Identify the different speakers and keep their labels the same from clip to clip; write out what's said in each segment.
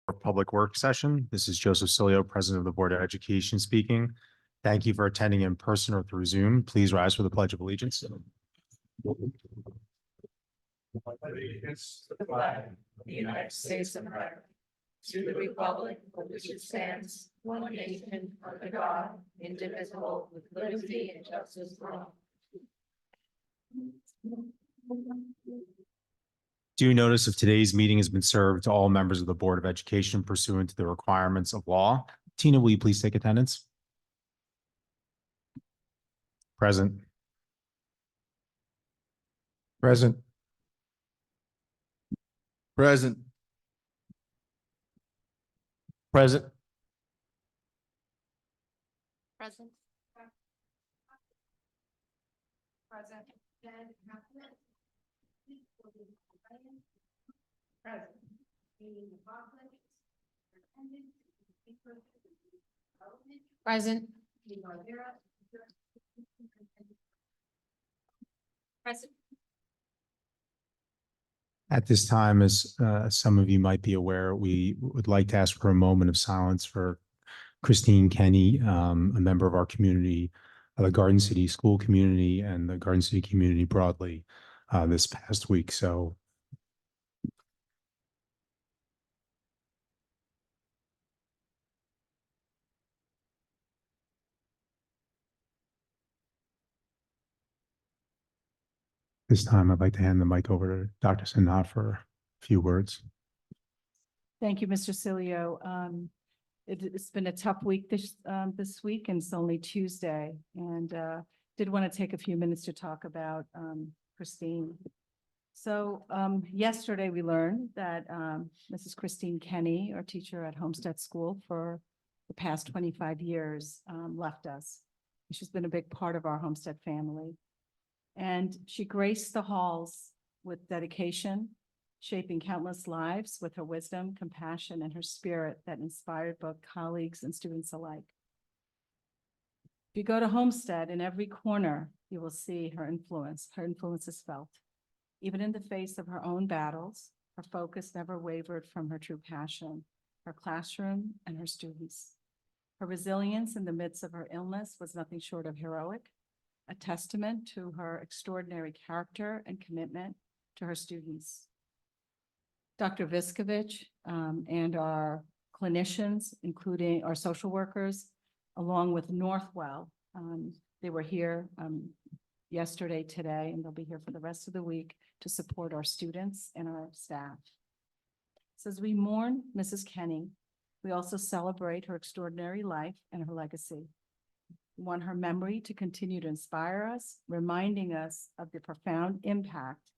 Speaker 1: Our public work session. This is Joseph Cilio, President of the Board of Education speaking. Thank you for attending in person or through Zoom. Please rise for the Pledge of Allegiance.
Speaker 2: Allegiance to the flag of the United States of America, to the republic for which it stands, one nation under God, indivisible, with liberty and justice for all.
Speaker 1: Due notice of today's meeting has been served to all members of the Board of Education pursuant to the requirements of law. Tina, will you please take attendance? Present.
Speaker 3: Present. Present. Present.
Speaker 2: Present. Present. Present. Present.
Speaker 1: At this time, as some of you might be aware, we would like to ask for a moment of silence for Christine Kenny, a member of our community, the Garden City school community and the Garden City community broadly this past week. So this time, I'd like to hand the mic over to Dr. Sinha for a few words.
Speaker 4: Thank you, Mr. Cilio. It's been a tough week this week, and it's only Tuesday. And did want to take a few minutes to talk about Christine. So yesterday we learned that Mrs. Christine Kenny, our teacher at Homestead School for the past 25 years, left us. She's been a big part of our Homestead family. And she graced the halls with dedication, shaping countless lives with her wisdom, compassion, and her spirit that inspired both colleagues and students alike. If you go to Homestead, in every corner, you will see her influence. Her influence is felt. Even in the face of her own battles, her focus never wavered from her true passion, her classroom, and her students. Her resilience in the midst of her illness was nothing short of heroic, a testament to her extraordinary character and commitment to her students. Dr. Viskovich and our clinicians, including our social workers, along with Northwell, they were here yesterday, today, and they'll be here for the rest of the week to support our students and our staff. So as we mourn Mrs. Kenny, we also celebrate her extraordinary life and her legacy. We want her memory to continue to inspire us, reminding us of the profound impact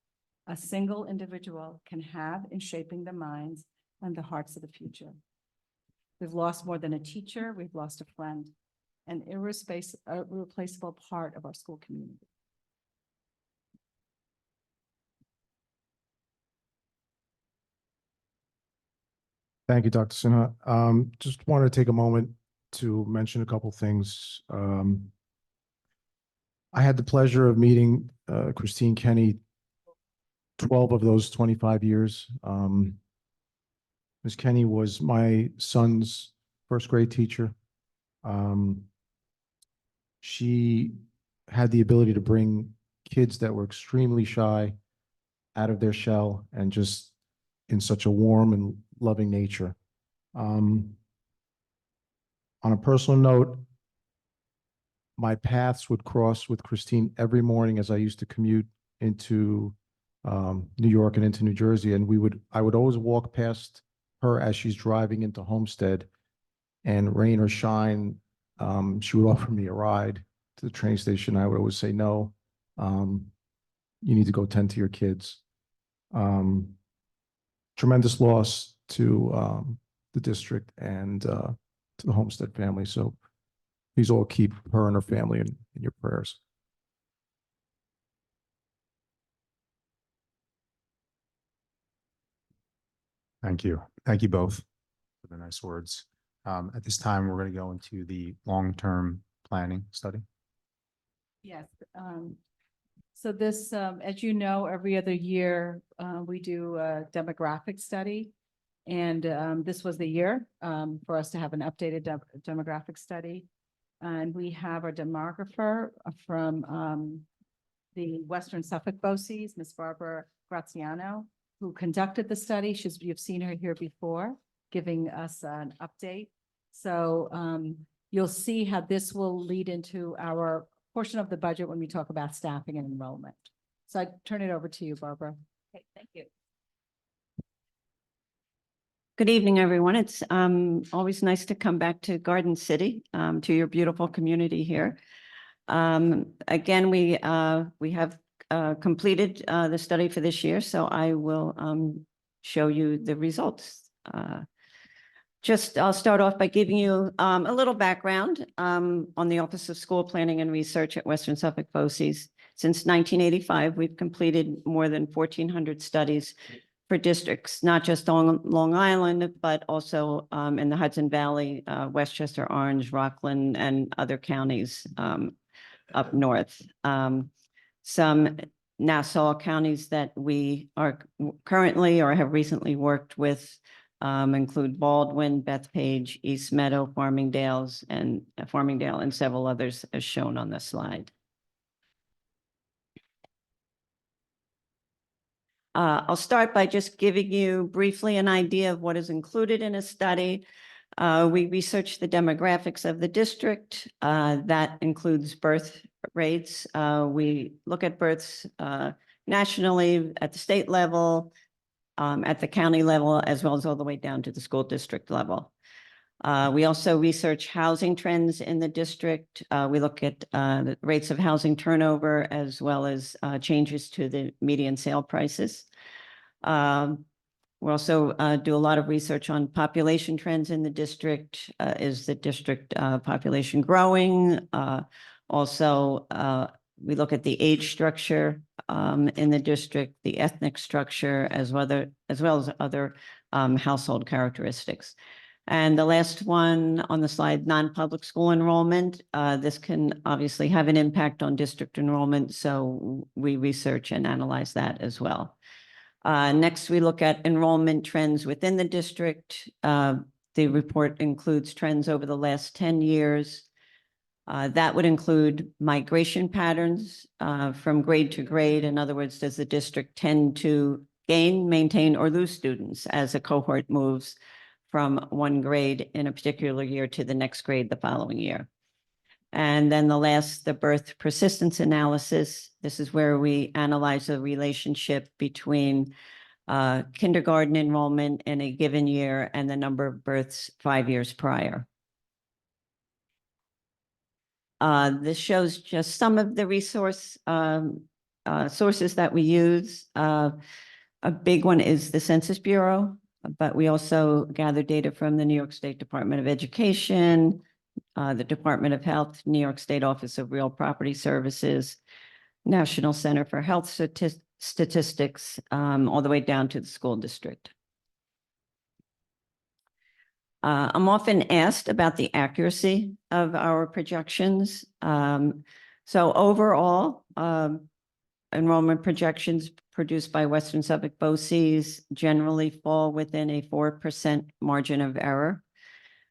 Speaker 4: a single individual can have in shaping the minds and the hearts of the future. We've lost more than a teacher, we've lost a friend, an irreplaceable part of our school community.
Speaker 3: Thank you, Dr. Sinha. Just want to take a moment to mention a couple things. I had the pleasure of meeting Christine Kenny 12 of those 25 years. Ms. Kenny was my son's first grade teacher. She had the ability to bring kids that were extremely shy out of their shell and just in such a warm and loving nature. On a personal note, my paths would cross with Christine every morning as I used to commute into New York and into New Jersey. And I would always walk past her as she's driving into Homestead, and rain or shine, she would offer me a ride to the train station. I would always say, no, you need to go tend to your kids. Tremendous loss to the district and to the Homestead family. So please all keep her and her family in your prayers.
Speaker 1: Thank you. Thank you both for the nice words. At this time, we're going to go into the long-term planning study.
Speaker 4: Yes. So this, as you know, every other year, we do a demographic study. And this was the year for us to have an updated demographic study. And we have our demographer from the Western Suffolk BOCES, Ms. Barbara Graziano, who conducted the study. You've seen her here before, giving us an update. So you'll see how this will lead into our portion of the budget when we talk about staffing and enrollment. So I turn it over to you, Barbara.
Speaker 2: Okay, thank you.
Speaker 5: Good evening, everyone. It's always nice to come back to Garden City, to your beautiful community here. Again, we have completed the study for this year, so I will show you the results. I'll start off by giving you a little background on the Office of School Planning and Research at Western Suffolk BOCES. Since 1985, we've completed more than 1,400 studies for districts, not just on Long Island, but also in the Hudson Valley, Westchester, Orange, Rockland, and other counties up north. Some Nassau counties that we are currently or have recently worked with include Baldwin, Bethpage, East Meadow, Farmingdale, and several others as shown on the slide. I'll start by just giving you briefly an idea of what is included in a study. We researched the demographics of the district. That includes birth rates. We look at births nationally, at the state level, at the county level, as well as all the way down to the school district level. We also research housing trends in the district. We look at the rates of housing turnover as well as changes to the median sale prices. We also do a lot of research on population trends in the district. Is the district population growing? Also, we look at the age structure in the district, the ethnic structure, as well as other household characteristics. And the last one on the slide, non-public school enrollment. This can obviously have an impact on district enrollment, so we research and analyze that as well. Next, we look at enrollment trends within the district. The report includes trends over the last 10 years. That would include migration patterns from grade to grade. In other words, does the district tend to gain, maintain, or lose students as a cohort moves from one grade in a particular year to the next grade the following year? And then the birth persistence analysis. This is where we analyze the relationship between kindergarten enrollment in a given year and the number of births 5 years prior. This shows just some of the sources that we use. A big one is the Census Bureau, but we also gather data from the New York State Department of Education, the Department of Health, New York State Office of Real Property Services, National Center for Health Statistics, all the way down to the school district. I'm often asked about the accuracy of our projections. So overall, enrollment projections produced by Western Suffolk BOCES generally fall within a 4% margin of error.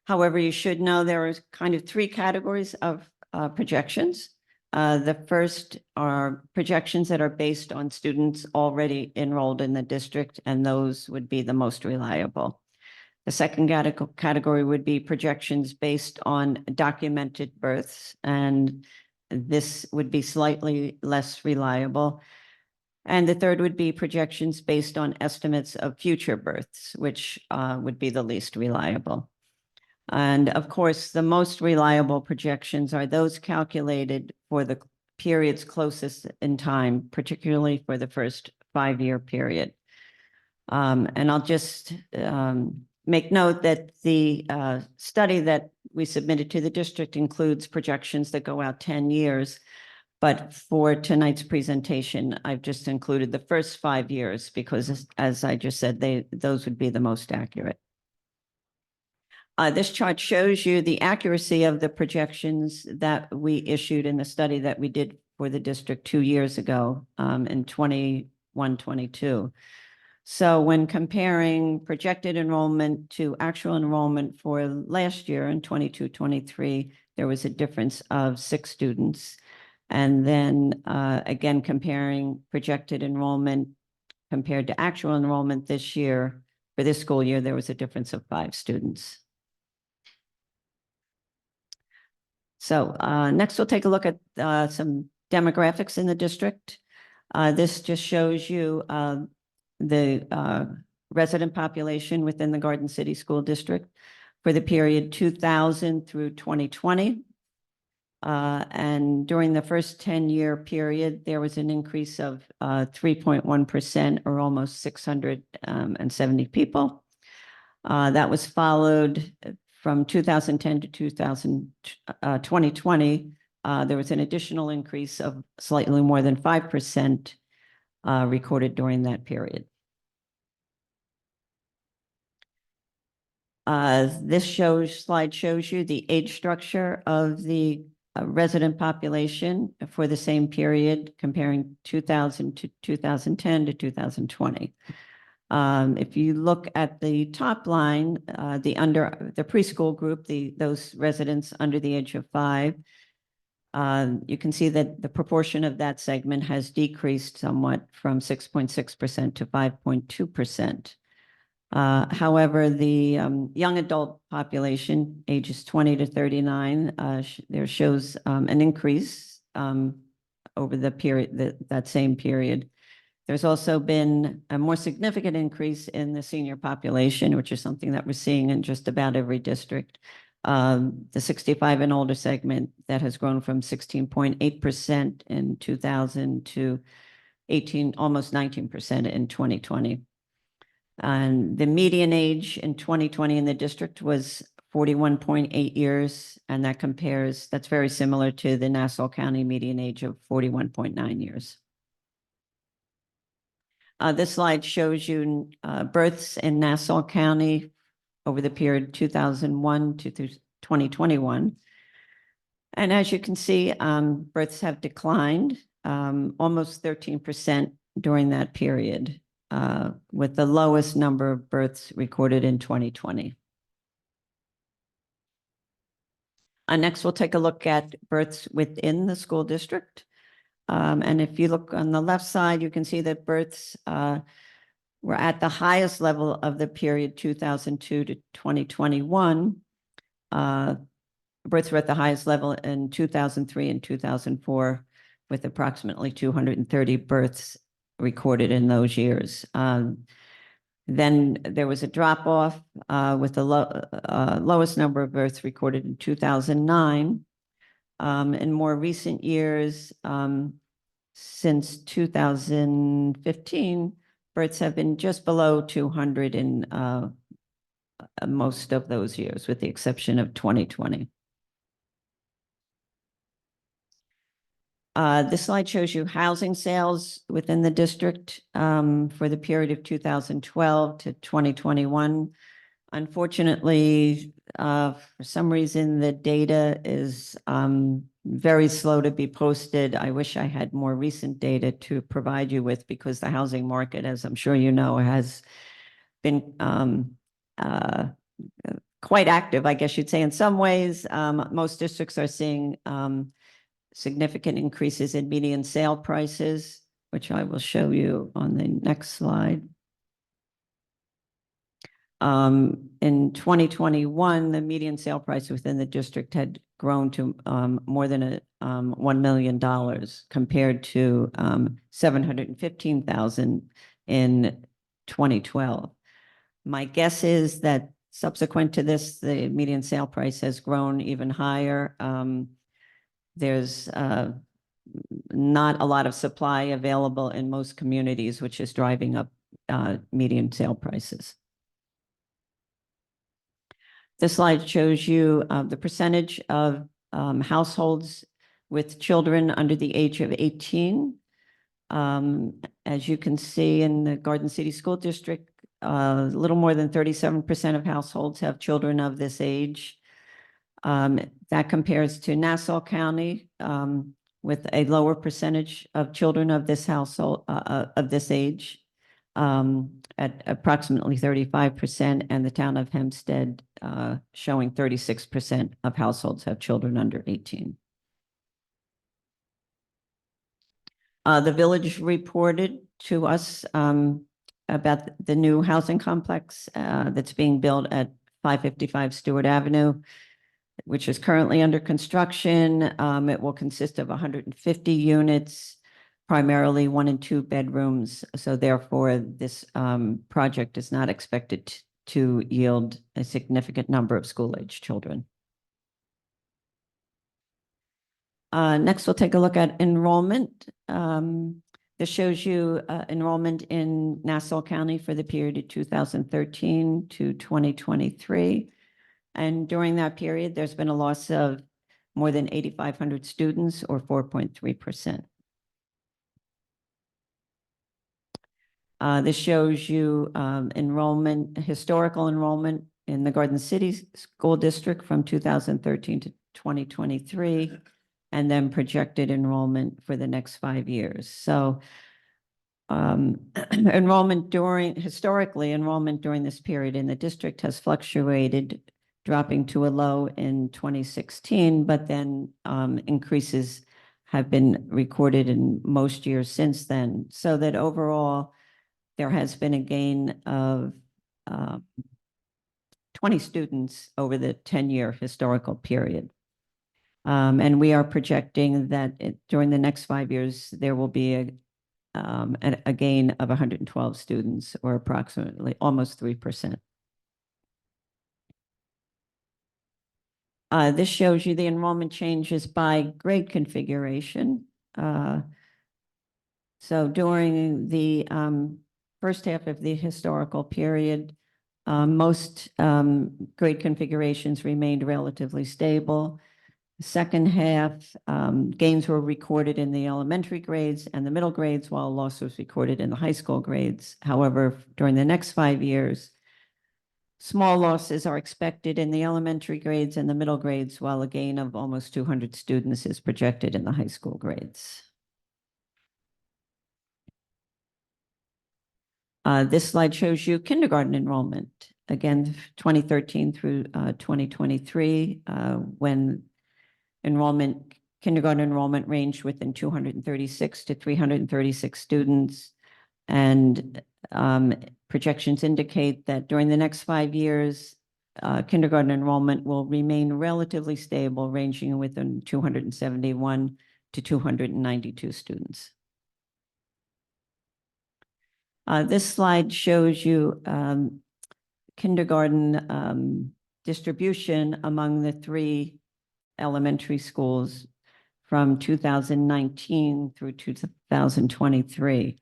Speaker 5: However, you should know there are kind of 3 categories of projections. The first are projections that are based on students already enrolled in the district, and those would be the most reliable. The second category would be projections based on documented births, and this would be slightly less reliable. And the third would be projections based on estimates of future births, which would be the least reliable. And of course, the most reliable projections are those calculated for the periods closest in time, particularly for the first 5-year period. And I'll just make note that the study that we submitted to the district includes projections that go out 10 years. But for tonight's presentation, I've just included the first 5 years because, as I just said, those would be the most accurate. This chart shows you the accuracy of the projections that we issued in the study that we did for the district 2 years ago in 21-22. So when comparing projected enrollment to actual enrollment for last year in 22-23, there was a difference of 6 students. And then again, comparing projected enrollment compared to actual enrollment this year, for this school year, there was a difference of 5 students. So next we'll take a look at some demographics in the district. This just shows you the resident population within the Garden City School District for the period 2000 through 2020. And during the first 10-year period, there was an increase of 3.1% or almost 670 people. That was followed from 2010 to 2020. There was an additional increase of slightly more than 5% recorded during that period. This slide shows you the age structure of the resident population for the same period, comparing 2000 to 2010 to 2020. If you look at the top line, the preschool group, those residents under the age of 5, you can see that the proportion of that segment has decreased somewhat from 6.6% to 5.2%. However, the young adult population, ages 20 to 39, there shows an increase over the period, that same period. There's also been a more significant increase in the senior population, which is something that we're seeing in just about every district. The 65 and older segment that has grown from 16.8% in 2000 to almost 19% in 2020. And the median age in 2020 in the district was 41.8 years, and that's very similar to the Nassau County median age of 41.9 years. This slide shows you births in Nassau County over the period 2001 to 2021. And as you can see, births have declined almost 13% during that period, with the lowest number of births recorded in 2020. Next, we'll take a look at births within the school district. And if you look on the left side, you can see that births were at the highest level of the period 2002 to 2021. Births were at the highest level in 2003 and 2004, with approximately 230 births recorded in those years. Then there was a drop off with the lowest number of births recorded in 2009. In more recent years, since 2015, births have been just below 200 in most of those years, with the exception of 2020. This slide shows you housing sales within the district for the period of 2012 to 2021. Unfortunately, for some reason, the data is very slow to be posted. I wish I had more recent data to provide you with, because the housing market, as I'm sure you know, has been quite active, I guess you'd say, in some ways. Most districts are seeing significant increases in median sale prices, which I will show you on the next slide. In 2021, the median sale price within the district had grown to more than $1 million, compared to $715,000 in 2012. My guess is that subsequent to this, the median sale price has grown even higher. There's not a lot of supply available in most communities, which is driving up median sale prices. This slide shows you the percentage of households with children under the age of 18. As you can see, in the Garden City School District, a little more than 37% of households have children of this age. That compares to Nassau County, with a lower percentage of children of this household, of this age. at approximately 35%, and the town of Hempstead showing 36% of households have children under 18. The village reported to us about the new housing complex that's being built at 555 Stewart Avenue, which is currently under construction. It will consist of 150 units, primarily 1 and 2 bedrooms. So therefore, this project is not expected to yield a significant number of school-age children. Next, we'll take a look at enrollment. This shows you enrollment in Nassau County for the period of 2013 to 2023. And during that period, there's been a loss of more than 8,500 students, or 4.3%. This shows you historical enrollment in the Garden City School District from 2013 to 2023, and then projected enrollment for the next 5 years. So historically, enrollment during this period in the district has fluctuated, dropping to a low in 2016, but then increases have been recorded in most years since then, so that overall, there has been a gain of 20 students over the 10-year historical period. And we are projecting that during the next 5 years, there will be a gain of 112 students, or approximately almost 3%. This shows you the enrollment changes by grade configuration. So during the first half of the historical period, most grade configurations remained relatively stable. The second half, gains were recorded in the elementary grades and the middle grades, while loss was recorded in the high school grades. However, during the next 5 years, small losses are expected in the elementary grades and the middle grades, while a gain of almost 200 students is projected in the high school grades. This slide shows you kindergarten enrollment. Again, 2013 through 2023, when kindergarten enrollment ranged within 236 to 336 students. And projections indicate that during the next 5 years, kindergarten enrollment will remain relatively stable, ranging within 271 to 292 students. This slide shows you kindergarten distribution among the 3 elementary schools from 2019 through 2023.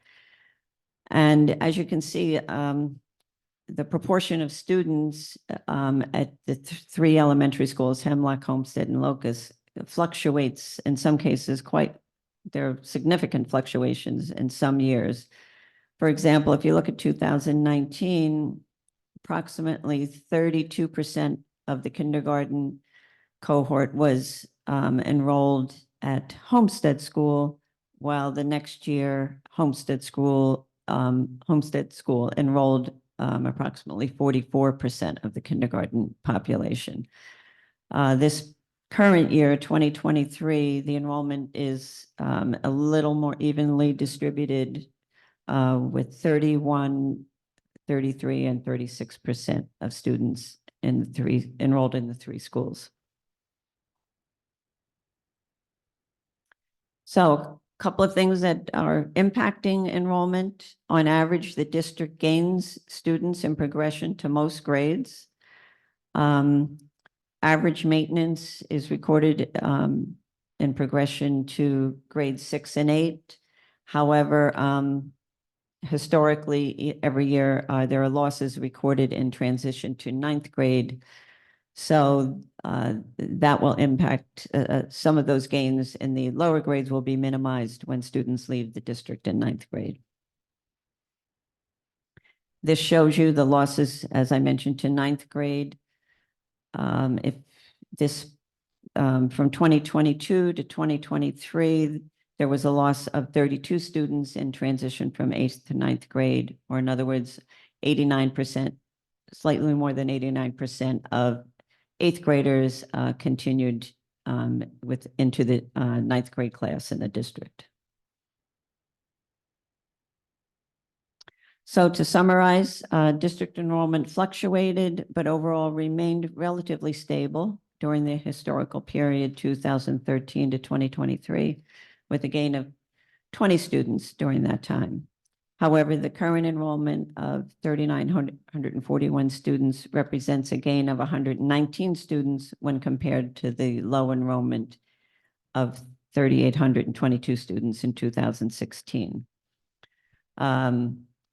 Speaker 5: And as you can see, the proportion of students at the 3 elementary schools, Hemlock, Homestead, and Locust, fluctuates in some cases there are significant fluctuations in some years. For example, if you look at 2019, approximately 32% of the kindergarten cohort was enrolled at Homestead School, while the next year Homestead School enrolled approximately 44% of the kindergarten population. This current year, 2023, the enrollment is a little more evenly distributed, with 31, 33, and 36% of students enrolled in the 3 schools. So a couple of things that are impacting enrollment. On average, the district gains students in progression to most grades. Average maintenance is recorded in progression to grades 6 and 8. However, historically, every year, there are losses recorded in transition to 9th grade. So that will impact some of those gains in the lower grades will be minimized when students leave the district in 9th grade. This shows you the losses, as I mentioned, to 9th grade. If this from 2022 to 2023, there was a loss of 32 students in transition from 8th to 9th grade, or in other words, 89%, slightly more than 89% of 8th graders continued into the 9th grade class in the district. So to summarize, district enrollment fluctuated, but overall remained relatively stable during the historical period 2013 to 2023, with a gain of 20 students during that time. However, the current enrollment of 3,941 students represents a gain of 119 students when compared to the low enrollment of 3,822 students in 2016.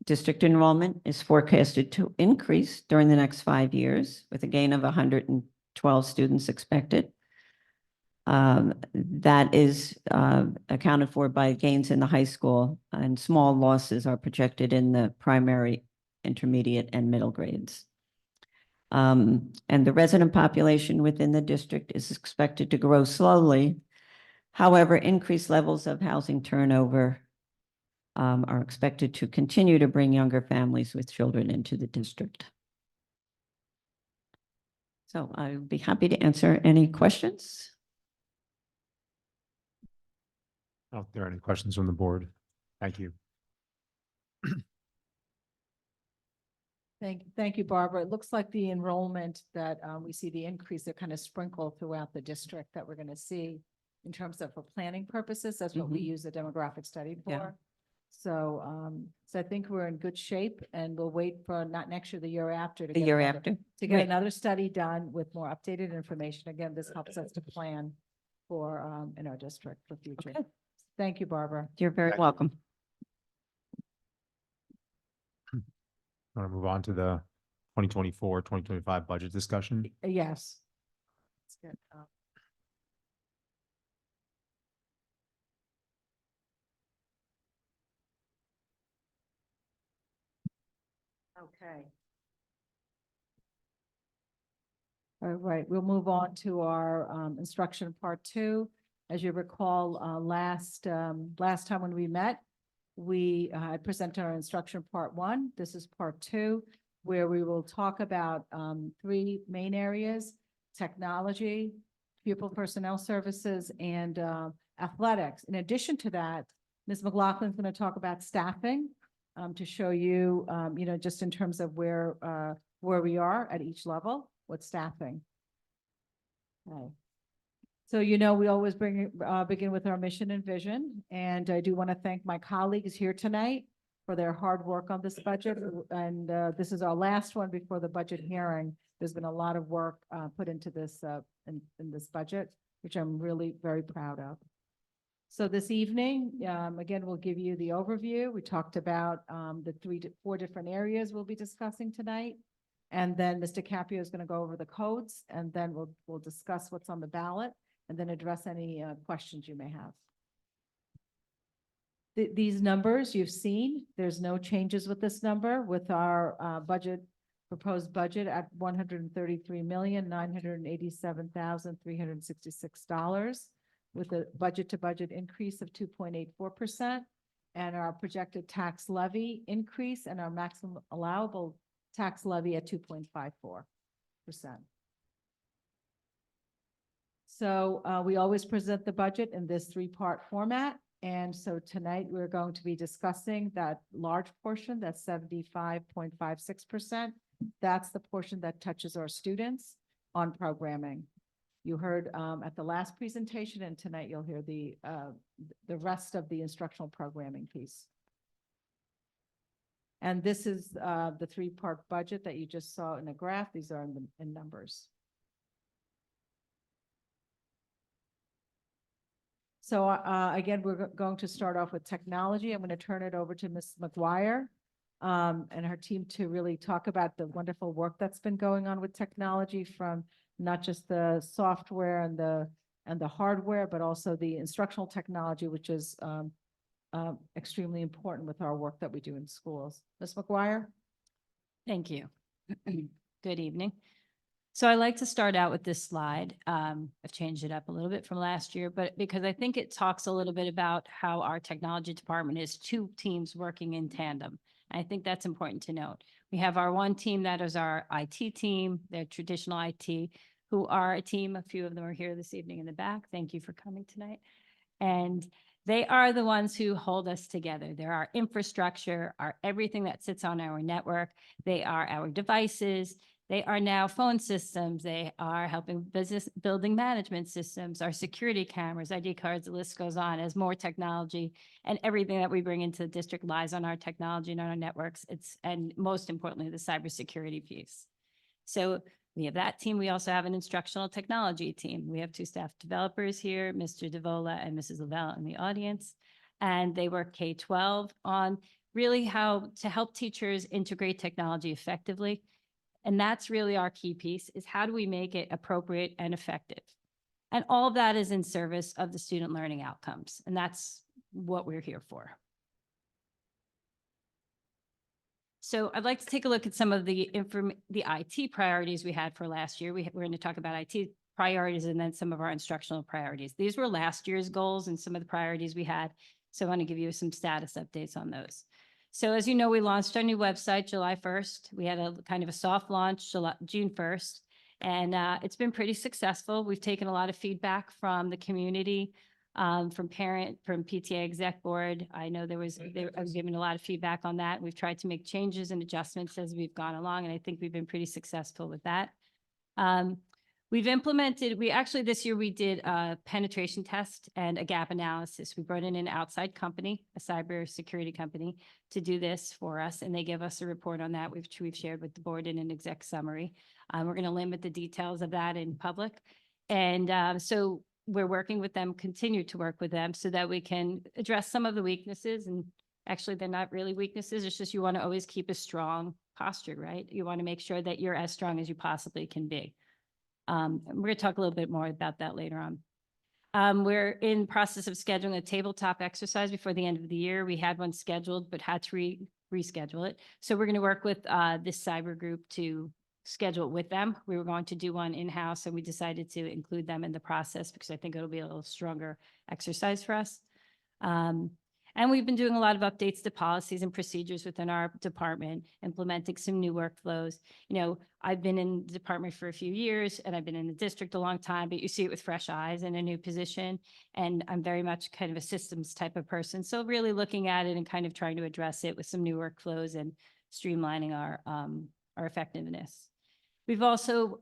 Speaker 5: District enrollment is forecasted to increase during the next 5 years, with a gain of 112 students expected. That is accounted for by gains in the high school, and small losses are projected in the primary, intermediate, and middle grades. And the resident population within the district is expected to grow slowly. However, increased levels of housing turnover are expected to continue to bring younger families with children into the district. So I would be happy to answer any questions.
Speaker 1: If there are any questions from the board, thank you.
Speaker 4: Thank you, Barbara. It looks like the enrollment that we see the increase are kind of sprinkled throughout the district that we're going to see in terms of for planning purposes. That's what we use the demographic study for.
Speaker 5: Yeah.
Speaker 4: So, so I think we're in good shape, and we'll wait for not next year, the year after.
Speaker 5: The year after.
Speaker 4: To get
Speaker 5: Right.
Speaker 4: another study done with more updated information. Again, this helps us to plan for, in our district for future.
Speaker 5: Okay.
Speaker 4: Thank you, Barbara.
Speaker 5: You're very
Speaker 1: Thank you.
Speaker 5: welcome.
Speaker 1: Want to move on to the 2024, 2025 budget discussion?
Speaker 4: Yes. Let's get, okay. All right, we'll move on to our instruction part 2. As you recall, last time when we met, we presented our instruction part 1. This is part 2, where we will talk about 3 main areas: technology, pupil personnel services, and athletics. In addition to that, Ms. McLaughlin's going to talk about staffing to show you, just in terms of where we are at each level with staffing. Okay. So, we always begin with our mission and vision, and I do want to thank my colleagues here tonight for their hard work on this budget. And this is our last one before the budget hearing. There's been a lot of work put into this in this budget, which I'm really very proud of. So this evening, again, we'll give you the overview. We talked about the 3 to 4 different areas we'll be discussing tonight. And then Mr. Capio is going to go over the codes, and then we'll discuss what's on the ballot, and then address any questions you may have. These numbers you've seen, there's no changes with this number, with our proposed budget at $133,987,366, with a budget-to-budget increase of 2.84%, and our projected tax levy increase and our maximum allowable tax levy at 2.54%. So we always present the budget in this 3-part format. And so tonight we're going to be discussing that large portion, that's 75.56%. That's the portion that touches our students on programming. You heard at the last presentation, and tonight you'll hear the rest of the instructional programming piece. And this is the 3-part budget that you just saw in the graph. These are in numbers. So again, we're going to start off with technology. I'm going to turn it over to Ms. McGuire and her team to really talk about the wonderful work that's been going on with technology, from not just the software and the hardware, but also the instructional technology, which is extremely important with our work that we do in schools. Ms. McGuire?
Speaker 6: Thank you. Good evening. So I like to start out with this slide. I've changed it up a little bit from last year, but because I think it talks a little bit about how our technology department is two teams working in tandem. I think that's important to note. We have our one team that is our IT team, their traditional IT, who are a team. A few of them are here this evening in the back. Thank you for coming tonight. And they are the ones who hold us together. They're our infrastructure, our everything that sits on our network. They are our devices. They are now phone systems. They are helping business building management systems, our security cameras, ID cards, the list goes on. As more technology and everything that we bring into the district lies on our technology and on our networks. And most importantly, the cybersecurity piece. So we have that team. We also have an instructional technology team. We have two staff developers here, Mr. Devola and Mrs. Lavelle in the audience. And they work K-12 on really how to help teachers integrate technology effectively. And that's really our key piece, is how do we make it appropriate and effective? And all of that is in service of the student learning outcomes. And that's what we're here for. So I'd like to take a look at some of the IT priorities we had for last year. We're going to talk about IT priorities and then some of our instructional priorities. These were last year's goals and some of the priorities we had. So I want to give you some status updates on those. So as you know, we launched our new website July 1st. We had a kind of a soft launch June 1st, and it's been pretty successful. We've taken a lot of feedback from the community, from PTA exec board. I know I was given a lot of feedback on that. We've tried to make changes and adjustments as we've gone along, and I think we've been pretty successful with that. This year we did a penetration test and a gap analysis. We brought in an outside company, a cybersecurity company, to do this for us, and they give us a report on that, which we've shared with the board in an exec summary. We're going to limit the details of that in public. And so we're working with them, continue to work with them so that we can address some of the weaknesses. And actually, they're not really weaknesses. It's just you want to always keep a strong posture, right? You want to make sure that you're as strong as you possibly can be. We're going to talk a little bit more about that later on. We're in process of scheduling a tabletop exercise before the end of the year. We had one scheduled, but had to reschedule it. So we're going to work with this cyber group to schedule it with them. We were going to do one in-house, and we decided to include them in the process because I think it'll be a little stronger exercise for us. And we've been doing a lot of updates to policies and procedures within our department, implementing some new workflows. You know, I've been in the department for a few years and I've been in the district a long time, but you see it with fresh eyes in a new position. And I'm very much kind of a systems type of person. So really looking at it and kind of trying to address it with some new workflows and streamlining our effectiveness. We've also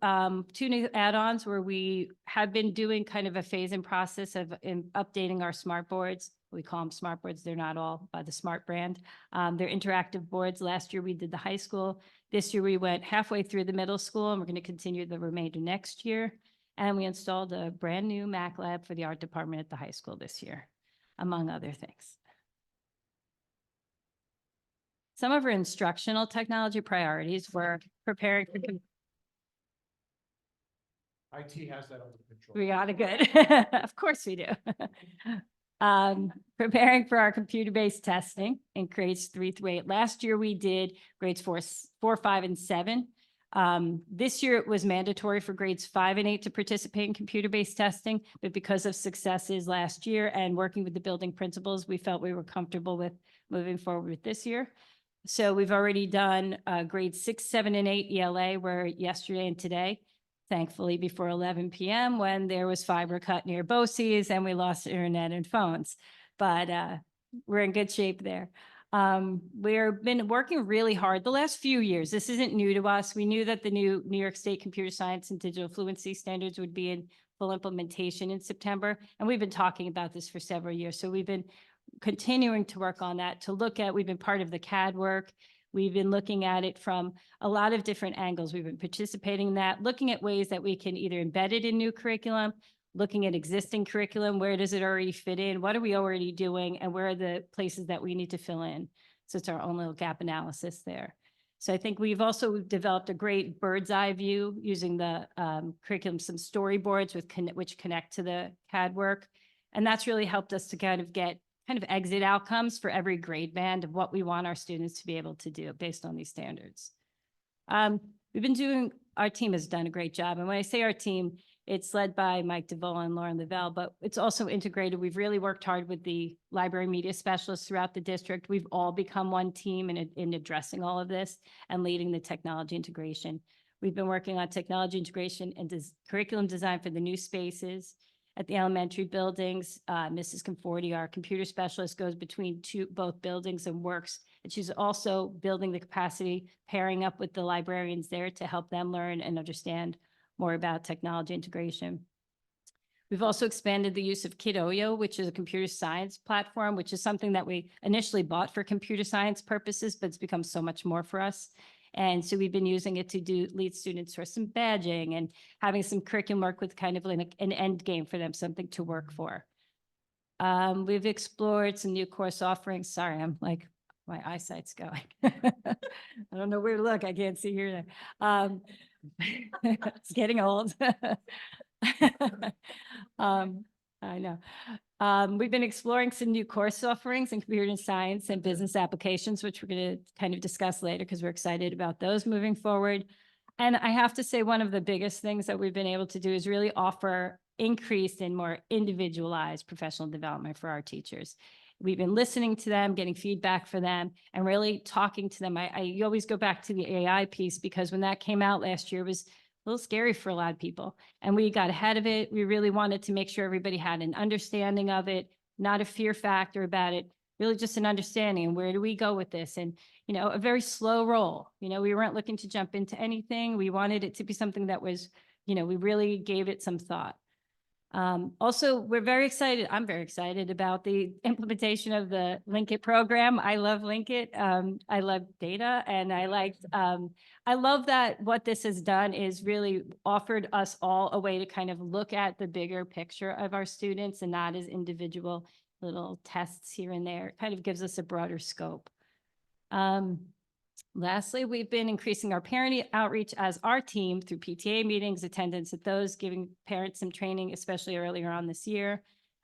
Speaker 6: two new add-ons where we have been doing kind of a phase-in process of updating our smart boards. We call them smart boards. They're not all by the Smart brand. They're interactive boards. Last year we did the high school. This year we went halfway through the middle school, and we're going to continue the remainder next year. And we installed a brand new Mac lab for the art department at the high school this year, among other things. Some of our instructional technology priorities were preparing for
Speaker 3: IT has that under control.
Speaker 6: We got it good. Of course we do. Preparing for our computer-based testing in grades 3 through 8. Last year we did grades 4, 5, and 7. This year it was mandatory for grades 5 and 8 to participate in computer-based testing, but because of successes last year and working with the building principals, we felt we were comfortable with moving forward with this year. So we've already done grades 6, 7, and 8 ELA, where yesterday and today, thankfully before 11 p.m. when there was fiber cut near BOCES and we lost internet and phones, but we're in good shape there. We've been working really hard the last few years. This isn't new to us. We knew that the new New York State Computer Science and Digital Fluency standards would be in full implementation in September. And we've been talking about this for several years. So we've been continuing to work on that we've been part of the CAD work. We've been looking at it from a lot of different angles. We've been participating in that, looking at ways that we can either embed it in new curriculum, looking at existing curriculum, where does it already fit in? What are we already doing? And where are the places that we need to fill in? So it's our own little gap analysis there. So I think we've also developed a great bird's eye view using the curriculum, some storyboards which connect to the CAD work. And that's really helped us to kind of get exit outcomes for every grade band of what we want our students to be able to do based on these standards. We've been doing our team has done a great job. And when I say our team, it's led by Mike DeVola and Lauren Lavelle, but it's also integrated. We've really worked hard with the library media specialists throughout the district. We've all become one team in addressing all of this and leading the technology integration. We've been working on technology integration and curriculum design for the new spaces at the elementary buildings. Mrs. Conforti, our computer specialist, goes between both buildings and works. And she's also building the capacity, pairing up with the librarians there to help them learn and understand more about technology integration. We've also expanded the use of Kidoyo, which is a computer science platform, which is something that we initially bought for computer science purposes, but it's become so much more for us. And so we've been using it to lead students for some badging and having some curriculum work with kind of like an end game for them, something to work for. We've explored some new course offerings. Sorry, I'm like, my eyesight's going. I don't know where to look. I can't see here. It's getting old. I know. We've been exploring some new course offerings in computer science and business applications, which we're going to kind of discuss later because we're excited about those moving forward. And I have to say, one of the biggest things that we've been able to do is really offer increased and more individualized professional development for our teachers. We've been listening to them, getting feedback for them, and really talking to them. I always go back to the AI piece because when that came out last year, it was a little scary for a lot of people. And we got ahead of it. We really wanted to make sure everybody had an understanding of it, not a fear factor about it, really just an understanding. And where do we go with this? And, you know, a very slow roll. You know, we weren't looking to jump into anything. We wanted it to be something that was, you know, we really gave it some thought. Also, we're very excited. I'm very excited about the implementation of the Linkit program. I love Linkit. I love data, and I love that what this has done is really offered us all a way to kind of look at the bigger picture of our students and not as individual little tests here and there. It kind of gives us a broader scope. Lastly, we've been increasing our parent outreach as our team through PTA meetings, attendance at those, giving parents some training, especially earlier on this year,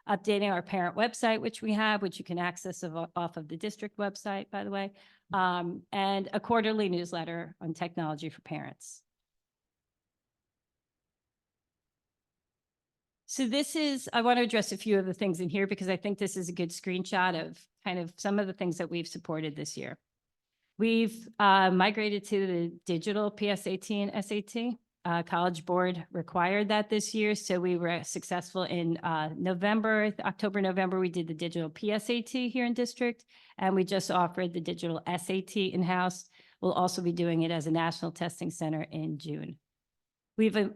Speaker 6: updating our parent website, which we have, which you can access off of the district website, by the way, and a quarterly newsletter on technology for parents. So I want to address a few of the things in here because I think this is a good screenshot of kind of some of the things that we've supported this year. We've migrated to the digital PSAT and SAT. College Board required that this year, so we were successful in October, November, we did the digital PSAT here in district, and we just offered the digital SAT in-house. We'll also be doing it as a national testing center in June. We've done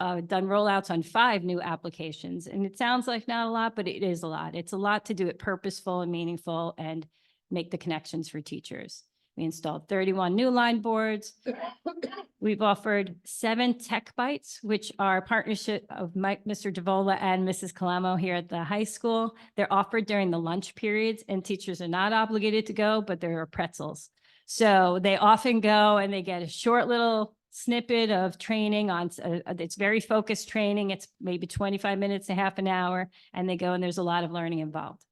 Speaker 6: rollouts on 5 new applications, and it sounds like not a lot, but it is a lot. It's a lot to do it purposeful and meaningful and make the connections for teachers. We installed 31 new line boards. We've offered 7 Tech Bites, which are a partnership of Mr. DeVola and Mrs. Calamo here at the high school. They're offered during the lunch periods, and teachers are not obligated to go, but there are pretzels. So they often go and they get a short little snippet of training on, it's very focused training. It's maybe 25 minutes to half an hour, and they go and there's a lot of learning involved.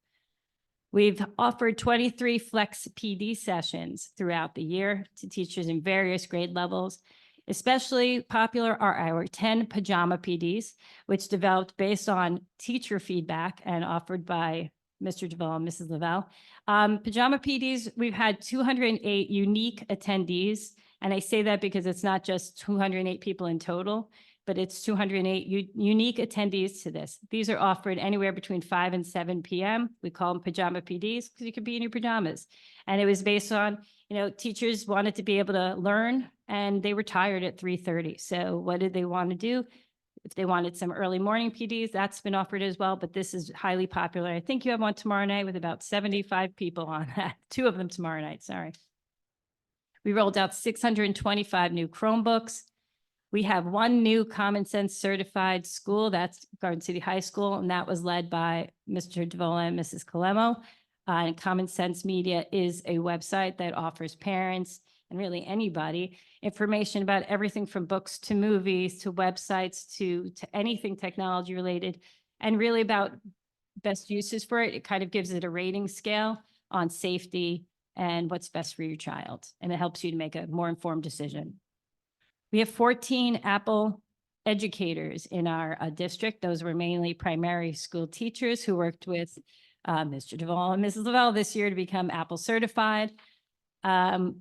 Speaker 6: We've offered 23 Flex PD sessions throughout the year to teachers in various grade levels. Especially popular are our 10 Pajama PDs, which developed based on teacher feedback and offered by Mr. DeVola and Mrs. Lavelle. Pajama PDs, we've had 208 unique attendees. And I say that because it's not just 208 people in total, but it's 208 unique attendees to this. These are offered anywhere between 5 and 7 p.m. We call them Pajama PDs because you could be in your pajamas. And it was based on, you know, teachers wanted to be able to learn and they were tired at 3:30. So what did they want to do? If they wanted some early morning PDs, that's been offered as well, but this is highly popular. I think you have one tomorrow night with about 75 people on that. 2 of them tomorrow night, sorry. We rolled out 625 new Chromebooks. We have 1 new Common Sense certified school, that's Garden City High School, and that was led by Mr. DeVola and Mrs. Calamo. And Common Sense Media is a website that offers parents and really anybody information about everything from books to movies to websites to anything technology related, and really about best uses for it. It kind of gives it a rating scale on safety and what's best for your child, and it helps you to make a more informed decision. We have 14 Apple educators in our district. Those were mainly primary school teachers who worked with Mr. Duvall and Mrs. Lavelle this year to become Apple certified.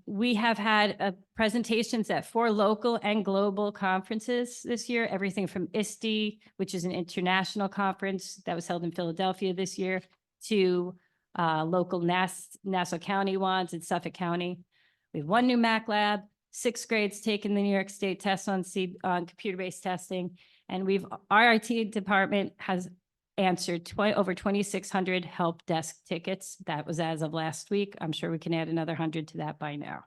Speaker 6: We have had presentations at 4 local and global conferences this year, everything from ISTE, which is an international conference that was held in Philadelphia this year, to local Nassau County ones in Suffolk County. We have 1 new Mac lab, 6th grades taking the New York State test on computer-based testing. And our IT department has answered over 2,600 help desk tickets. That was as of last week. I'm sure we can add another 100 to that by now.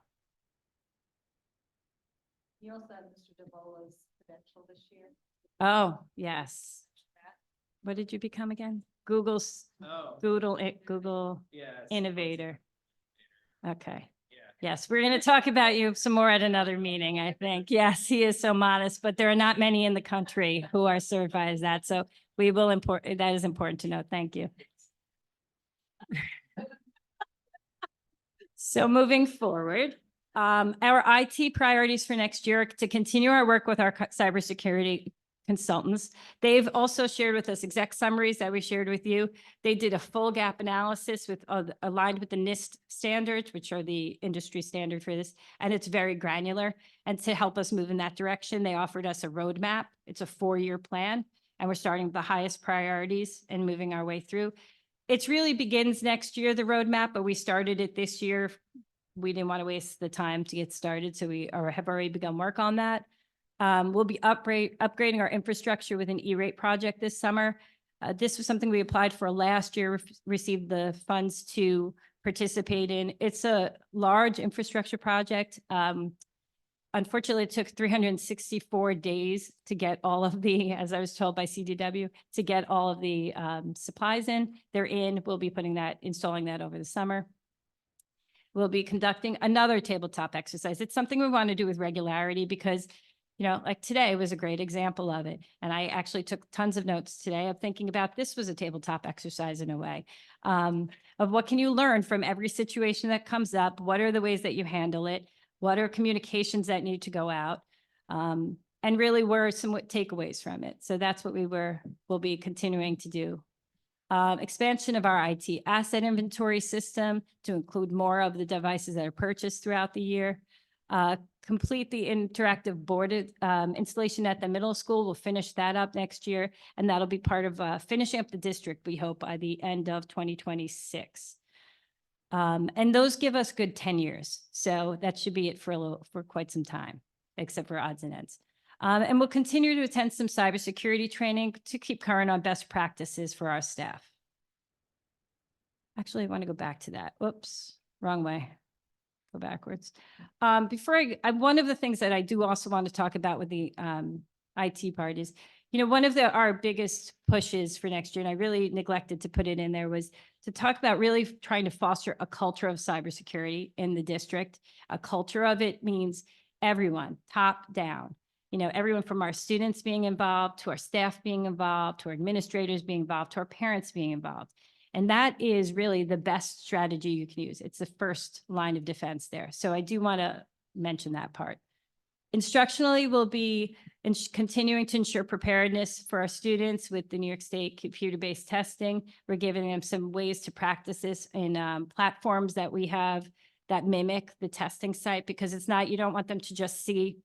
Speaker 4: You also had Mr. DeVolo's credential this year.
Speaker 6: Oh, yes. What did you become again? Google Innovator. Okay. Yes, we're going to talk about you some more at another meeting, I think. Yes, he is so modest, but there are not many in the country who are certified as that. So we will that is important to know. Thank you. So moving forward, our IT priorities for next year are to continue our work with our cybersecurity consultants. They've also shared with us exec summaries that we shared with you. They did a full gap analysis with aligned with the NIST standards, which are the industry standard for this, and it's very granular. And to help us move in that direction, they offered us a roadmap. It's a 4-year plan, and we're starting with the highest priorities and moving our way through. It really begins next year, the roadmap, but we started it this year. We didn't want to waste the time to get started, so we have already begun work on that. We'll be upgrading our infrastructure with an E-rate project this summer. This was something we applied for last year, received the funds to participate in. It's a large infrastructure project. Unfortunately, it took 364 days to get all of the, as I was told by CDW, to get all of the supplies in. They're in. We'll be installing that over the summer. We'll be conducting another tabletop exercise. It's something we want to do with regularity because, like today was a great example of it. And I actually took tons of notes today of thinking about this was a tabletop exercise in a way of what can you learn from every situation that comes up? What are the ways that you handle it? What are communications that need to go out? And really what are some takeaways from it? So that's what we'll be continuing to do. Expansion of our IT asset inventory system to include more of the devices that are purchased throughout the year. Complete the interactive board installation at the middle school. We'll finish that up next year, and that'll be part of finishing up the district, we hope, by the end of 2026. And those give us good 10 years. So that should be it for quite some time, except for odds and ends. And we'll continue to attend some cybersecurity training to keep current on best practices for our staff. Actually, I want to go back to that. Whoops, wrong way. Go backwards. One of the things that I do also want to talk about with the IT part is, one of our biggest pushes for next year, and I really neglected to put it in there, was to talk about really trying to foster a culture of cybersecurity in the district. A culture of it means everyone, top down. Everyone from our students being involved, to our staff being involved, to our administrators being involved, to our parents being involved. And that is really the best strategy you can use. It's the first line of defense there. So I do want to mention that part. Instructionally, we'll be continuing to ensure preparedness for our students with the New York State computer-based testing. We're giving them some ways to practice this in platforms that we have that mimic the testing site, because you don't want them to just see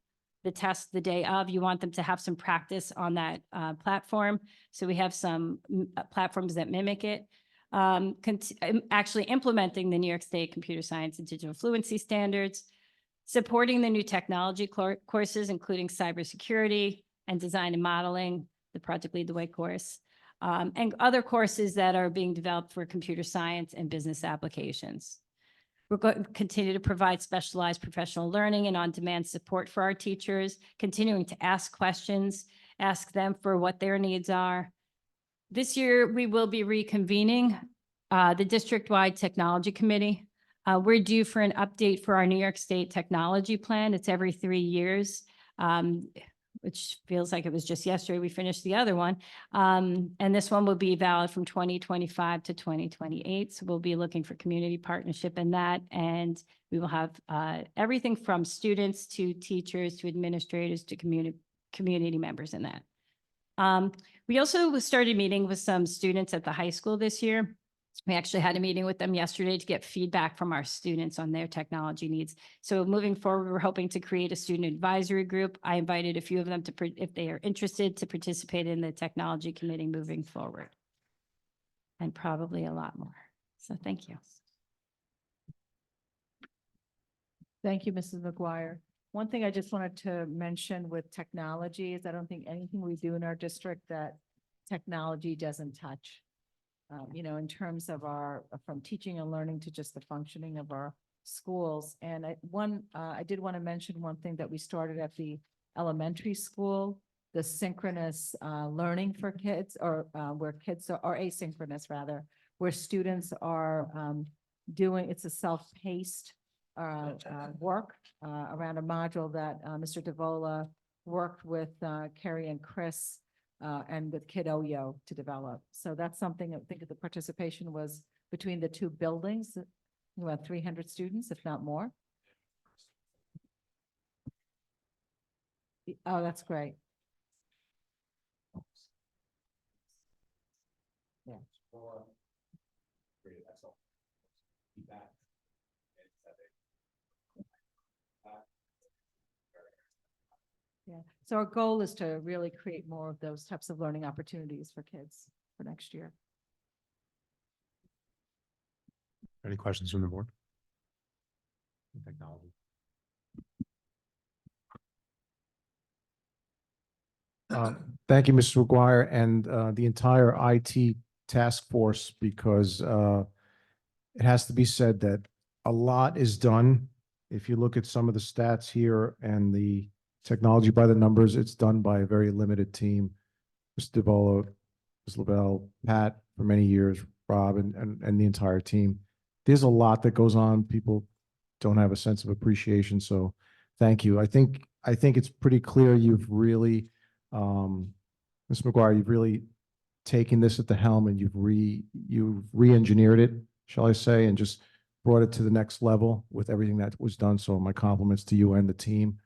Speaker 6: the test the day of. You want them to have some practice on that platform. So we have some platforms that mimic it. Actually implementing the New York State Computer Science and Digital Fluency Standards, supporting the new technology courses, including cybersecurity and design and modeling, the Project Lead the Way course, and other courses that are being developed for computer science and business applications. We're going to continue to provide specialized professional learning and on-demand support for our teachers, continuing to ask questions, ask them for what their needs are. This year, we will be reconvening the district-wide technology committee. We're due for an update for our New York State technology plan. It's every 3 years. which feels like it was just yesterday we finished the other one. And this one will be valid from 2025 to 2028. So we'll be looking for community partnership in that. And we will have everything from students to teachers to administrators to community members in that. We also started meeting with some students at the high school this year. We actually had a meeting with them yesterday to get feedback from our students on their technology needs. So moving forward, we're hoping to create a student advisory group. I invited a few of them to, if they are interested, to participate in the technology committee moving forward. And probably a lot more. So thank you.
Speaker 4: Thank you, Mrs. McGuire. One thing I just wanted to mention with technology is I don't think anything we do in our district that technology doesn't touch. You know, in terms of our, from teaching and learning to just the functioning of our schools. And I did want to mention one thing that we started at the elementary school, the synchronous learning for kids, or where kids are, or asynchronous rather, where students are doing, it's a self-paced work around a module that Mr. DeVola worked with Carrie and Chris and with Kid Oyo to develop. So that's something I think the participation was between the two buildings, about 300 students, if not more. Oh, that's great. Yeah. Yeah, so our goal is to really create more of those types of learning opportunities for kids for next year.
Speaker 1: Any questions from the board? Technology.
Speaker 3: Thank you, Mr. McGuire, and the entire IT task force, because it has to be said that a lot is done. If you look at some of the stats here and the technology by the numbers, it's done by a very limited team. Mr. DeVola, Ms. Lavelle, Pat, for many years, Rob, and the entire team. There's a lot that goes on. People don't have a sense of appreciation, so thank you. I think it's pretty clear you've really, Ms. McGuire, you've really taken this at the helm and you've re-engineered it, shall I say, and just brought it to the next level with everything that was done. So my compliments to you and the team.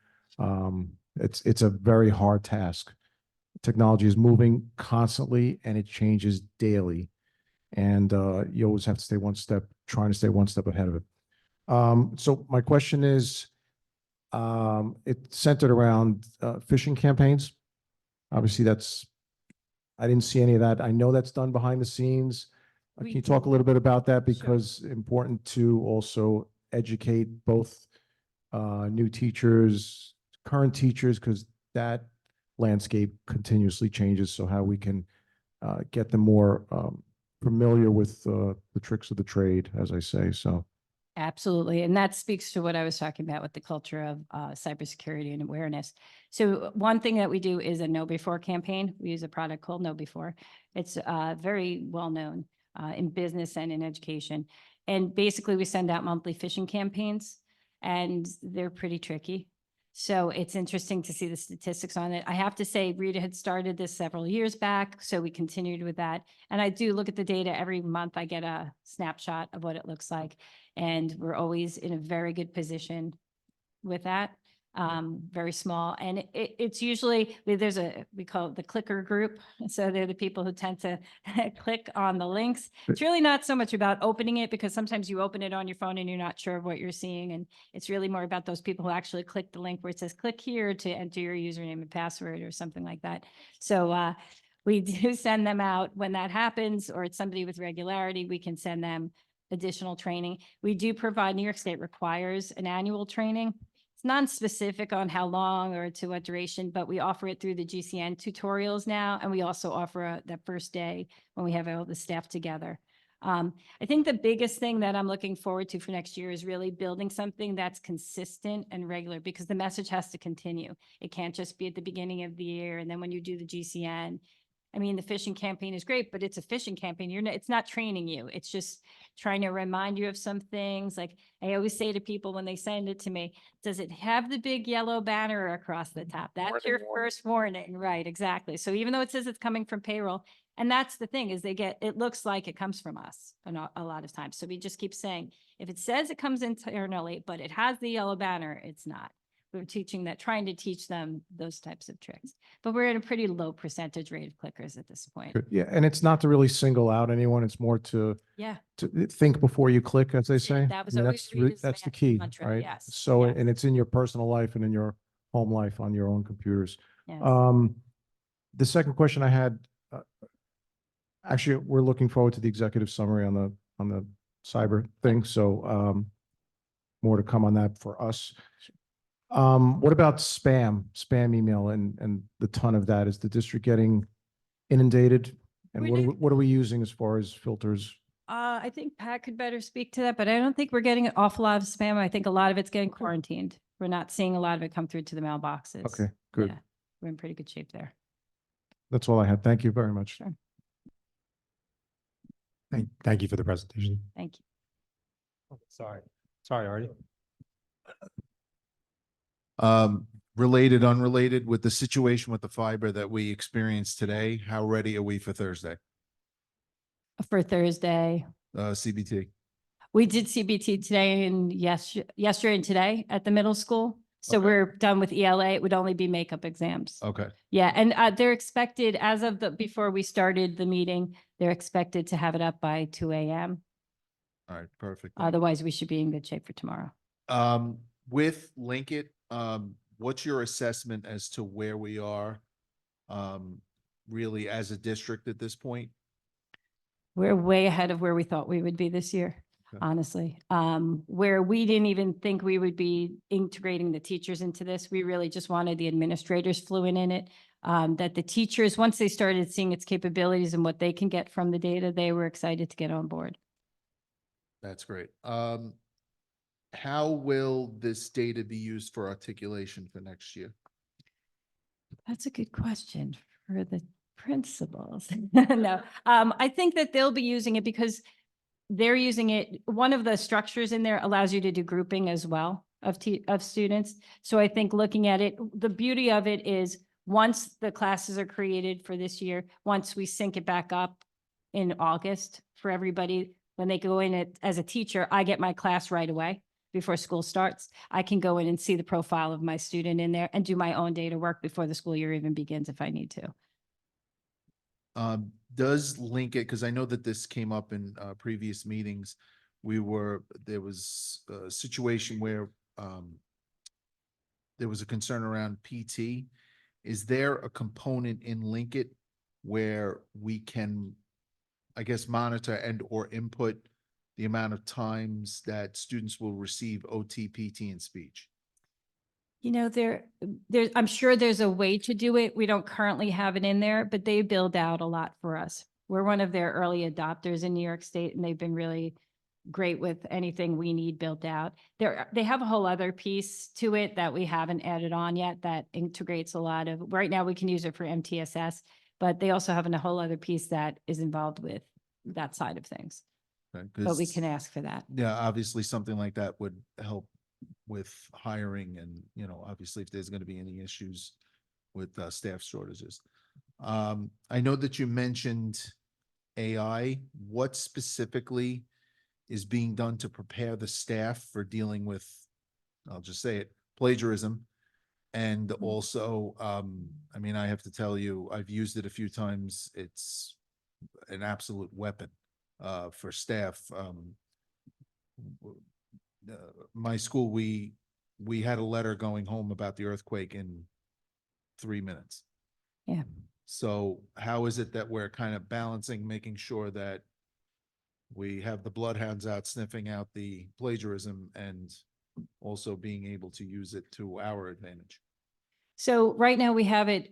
Speaker 3: It's a very hard task. Technology is moving constantly and it changes daily. And you always have to trying to stay one step ahead of it. So my question is, it's centered around phishing campaigns. Obviously, I didn't see any of that. I know that's done behind the scenes. Can you talk a little bit about that? Because important to also educate both new teachers, current teachers, because that landscape continuously changes. So how we can get them more familiar with the tricks of the trade, as I say. So.
Speaker 6: Absolutely. And that speaks to what I was talking about with the culture of cybersecurity and awareness. So one thing that we do is a Know Before campaign. We use a product called Know Before. It's very well known in business and in education. And basically we send out monthly phishing campaigns and they're pretty tricky. So it's interesting to see the statistics on it. I have to say, Rita had started this several years back, so we continued with that. And I do look at the data every month. I get a snapshot of what it looks like. And we're always in a very good position with that. Very small. And it's usually, we call it the clicker group. So they're the people who tend to click on the links. It's really not so much about opening it, because sometimes you open it on your phone and you're not sure of what you're seeing. And it's really more about those people who actually click the link where it says click here to enter your username and password or something like that. So we do send them out when that happens, or it's somebody with regularity, we can send them additional training. We do provide, New York State requires an annual training. Non-specific on how long or to what duration, but we offer it through the GCN tutorials now. And we also offer that first day when we have all the staff together. I think the biggest thing that I'm looking forward to for next year is really building something that's consistent and regular, because the message has to continue. It can't just be at the beginning of the year. And then when you do the GCN, I mean, the phishing campaign is great, but it's a phishing campaign. It's not training you. It's just trying to remind you of some things. Like I always say to people when they send it to me, does it have the big yellow banner across the top? That's your first warning, right? Exactly. So even though it says it's coming from payroll, and that's the thing is it looks like it comes from us a lot of times. So we just keep saying, if it says it comes internally, but it has the yellow banner, it's not. We're trying to teach them those types of tricks, but we're at a pretty low percentage rate of clickers at this point.
Speaker 3: Good. Yeah, and it's not to really single out anyone. It's more to
Speaker 6: Yeah.
Speaker 3: think before you click, as they
Speaker 6: That's it.
Speaker 3: say.
Speaker 6: That was
Speaker 3: I mean,
Speaker 6: always
Speaker 3: that's really,
Speaker 6: Rita's
Speaker 3: that's the
Speaker 6: mantra,
Speaker 3: key,
Speaker 6: mantra,
Speaker 3: right?
Speaker 6: yes,
Speaker 3: So,
Speaker 6: yes.
Speaker 3: and it's in your personal life and in your home life on your own computers.
Speaker 6: Yes.
Speaker 3: The second question I had, actually, we're looking forward to the executive summary on the cyber thing. So, more to come on that for us. What about spam email and the ton of that? Is the district getting inundated? And
Speaker 6: We're
Speaker 3: what are we using as far as filters?
Speaker 6: I think Pat could better speak to that, but I don't think we're getting an awful lot of spam. I think a lot of it's getting quarantined. We're not seeing a lot of it come through to the mailboxes.
Speaker 3: Okay, good.
Speaker 6: Yeah, we're in pretty good shape there.
Speaker 3: That's all I had. Thank you very much.
Speaker 6: Sure.
Speaker 1: Thank you for the presentation.
Speaker 6: Thank you.
Speaker 1: Sorry, Artie.
Speaker 7: Related, unrelated, with the situation with the fiber that we experienced today, how ready are we for Thursday?
Speaker 6: For Thursday,
Speaker 7: CBT.
Speaker 6: we did CBT today and yesterday and today at the middle school. So
Speaker 7: Okay.
Speaker 6: we're done with ELA. It would only be makeup exams.
Speaker 7: Okay,
Speaker 6: Yeah, and they're expected, as of before we started the meeting, they're expected to have it up by 2 a.m.
Speaker 7: all right, perfect.
Speaker 6: Otherwise, we should be in good shape for tomorrow.
Speaker 7: With Linkit, what's your assessment as to where we are? Really as a district at this point?
Speaker 6: We're way ahead of where we thought we would be this year,
Speaker 7: Okay.
Speaker 6: honestly. Where we didn't even think we would be integrating the teachers into this. We really just wanted the administrators fluent in it. That the teachers, once they started seeing its capabilities and what they can get from the data, they were excited to get on board.
Speaker 7: That's great. How will this data be used for articulation for next year?
Speaker 6: That's a good question for the principals. No, I think that they'll be using it because they're using it. One of the structures in there allows you to do grouping as well of students. So I think looking at it, the beauty of it is once the classes are created for this year, once we sync it back up in August for everybody, when they go in as a teacher, I get my class right away before school starts. I can go in and see the profile of my student in there and do my own data work before the school year even begins if I need to.
Speaker 7: Does Linkit, because I know that this came up in previous meetings, there was a situation where there was a concern around PT. Is there a component in Linkit where we can, I guess, monitor and or input the amount of times that students will receive OT, PT, and speech?
Speaker 6: You know, I'm sure there's a way to do it. We don't currently have it in there, but they build out a lot for us. We're one of their early adopters in New York State, and they've been really great with anything we need built out. They have a whole other piece to it that we haven't added on yet that integrates a lot of, right now we can use it for MTSS, but they also have a whole other piece that is involved with that side of things.
Speaker 7: Okay,
Speaker 6: But we
Speaker 7: 'cause,
Speaker 6: can ask for that.
Speaker 7: yeah, obviously something like that would help with hiring and, obviously if there's going to be any issues with staff shortages. I know that you mentioned AI. What specifically is being done to prepare the staff for dealing with, I'll just say it, plagiarism? And also, I mean, I have to tell you, I've used it a few times. It's an absolute weapon for staff. My school, we had a letter going home about the earthquake in 3 minutes.
Speaker 6: Yeah.
Speaker 7: So how is it that we're kind of balancing, making sure that we have the bloodhounds out sniffing out the plagiarism and also being able to use it to our advantage?
Speaker 6: So right now we have it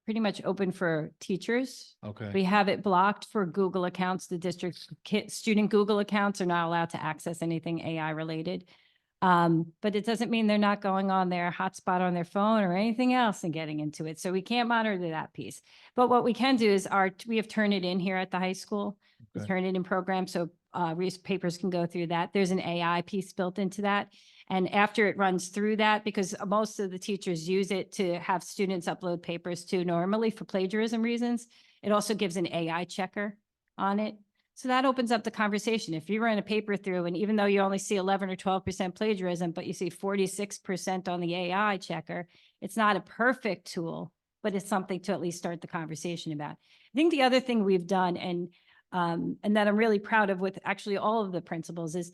Speaker 6: pretty much open for teachers.
Speaker 7: Okay,
Speaker 6: We have it blocked for Google accounts. The district student Google accounts are not allowed to access anything AI related. But it doesn't mean they're not going on their hotspot on their phone or anything else and getting into it. So we can't monitor that piece. But what we can do is we have Turnitin here at the high school. The
Speaker 7: Okay.
Speaker 6: Turnitin program, so papers can go through that. There's an AI piece built into that. And after it runs through that, because most of the teachers use it to have students upload papers too, normally for plagiarism reasons, it also gives an AI checker on it. So that opens up the conversation. If you run a paper through and even though you only see 11 or 12% plagiarism, but you see 46% on the AI checker, it's not a perfect tool, but it's something to at least start the conversation about. I think the other thing we've done and that I'm really proud of with actually all of the principals is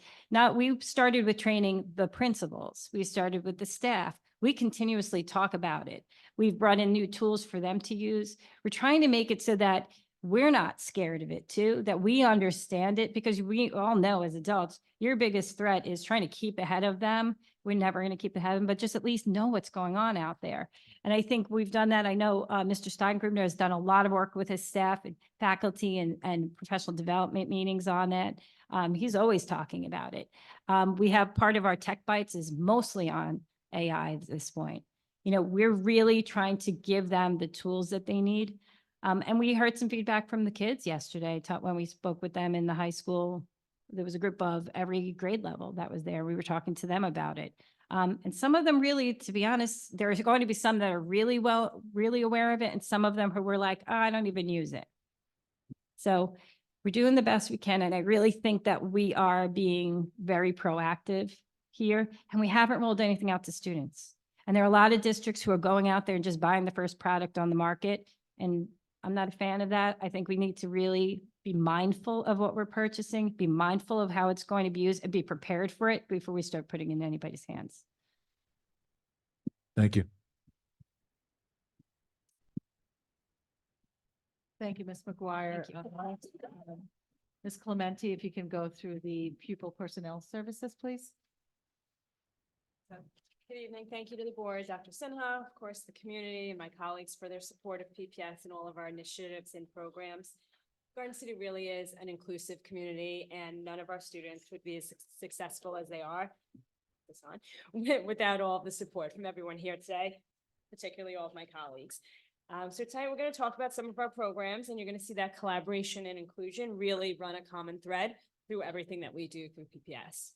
Speaker 6: we started with training the principals. We started with the staff. We continuously talk about it. We've brought in new tools for them to use. We're trying to make it so that we're not scared of it too, that we understand it, because we all know as adults, your biggest threat is trying to keep ahead of them. We're never going to keep ahead of them, but just at least know what's going on out there. And I think we've done that. I know Mr. Steingrubner has done a lot of work with his staff and faculty and professional development meetings on it. He's always talking about it. We have part of our Tech Bites is mostly on AI at this point. You know, we're really trying to give them the tools that they need. And we heard some feedback from the kids yesterday when we spoke with them in the high school. There was a group of every grade level that was there. We were talking to them about it. And some of them really, to be honest, there's going to be some that are really aware of it. And some of them who were like, oh, I don't even use it. So we're doing the best we can. And I really think that we are being very proactive here. And we haven't rolled anything out to students. And there are a lot of districts who are going out there and just buying the first product on the market. And I'm not a fan of that. I think we need to really be mindful of what we're purchasing, be mindful of how it's going to be used, and be prepared for it before we start putting it in anybody's hands.
Speaker 7: Thank you.
Speaker 4: Thank you, Ms. McGuire.
Speaker 6: Thank you.
Speaker 4: Ms. Clementi, if you can go through the pupil personnel services, please.
Speaker 8: Good evening. Thank you to the board, Dr. Sinha, of course, the community and my colleagues for their support of PPS and all of our initiatives and programs. Garden City really is an inclusive community, and none of our students would be as successful as they are without all the support from everyone here today, particularly all of my colleagues. So tonight we're going to talk about some of our programs, and you're going to see that collaboration and inclusion really run a common thread through everything that we do through PPS.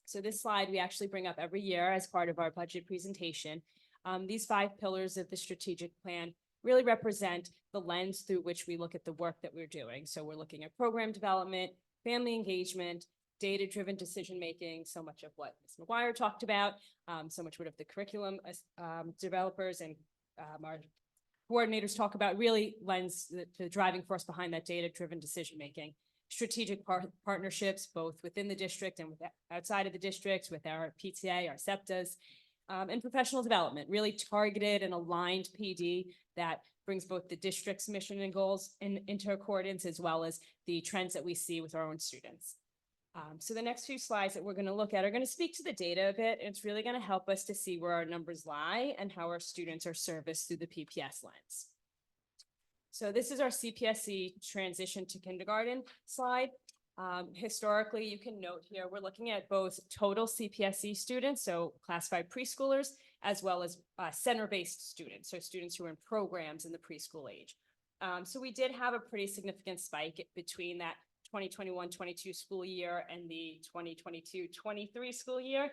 Speaker 8: So this slide we actually bring up every year as part of our budget presentation. These 5 pillars of the strategic plan really represent the lens through which we look at the work that we're doing. So we're looking at program development, family engagement, data-driven decision-making, so much of what Ms. McGuire talked about, so much what of the curriculum developers and our coordinators talk about, really lends the driving force behind that data-driven decision-making. Strategic partnerships, both within the district and outside of the district, with our PTA, our SEPTAs, and professional development, really targeted and aligned PD that brings both the district's mission and goals into accordance, as well as the trends that we see with our own students. So the next few slides that we're going to look at are going to speak to the data a bit. It's really going to help us to see where our numbers lie and how our students are serviced through the PPS lens. So this is our CPSE transition to kindergarten slide. Historically, you can note here, we're looking at both total CPSE students, so classified preschoolers, as well as center-based students, so students who are in programs in the preschool age. So we did have a pretty significant spike between that 2021-22 school year and the 2022-23 school year.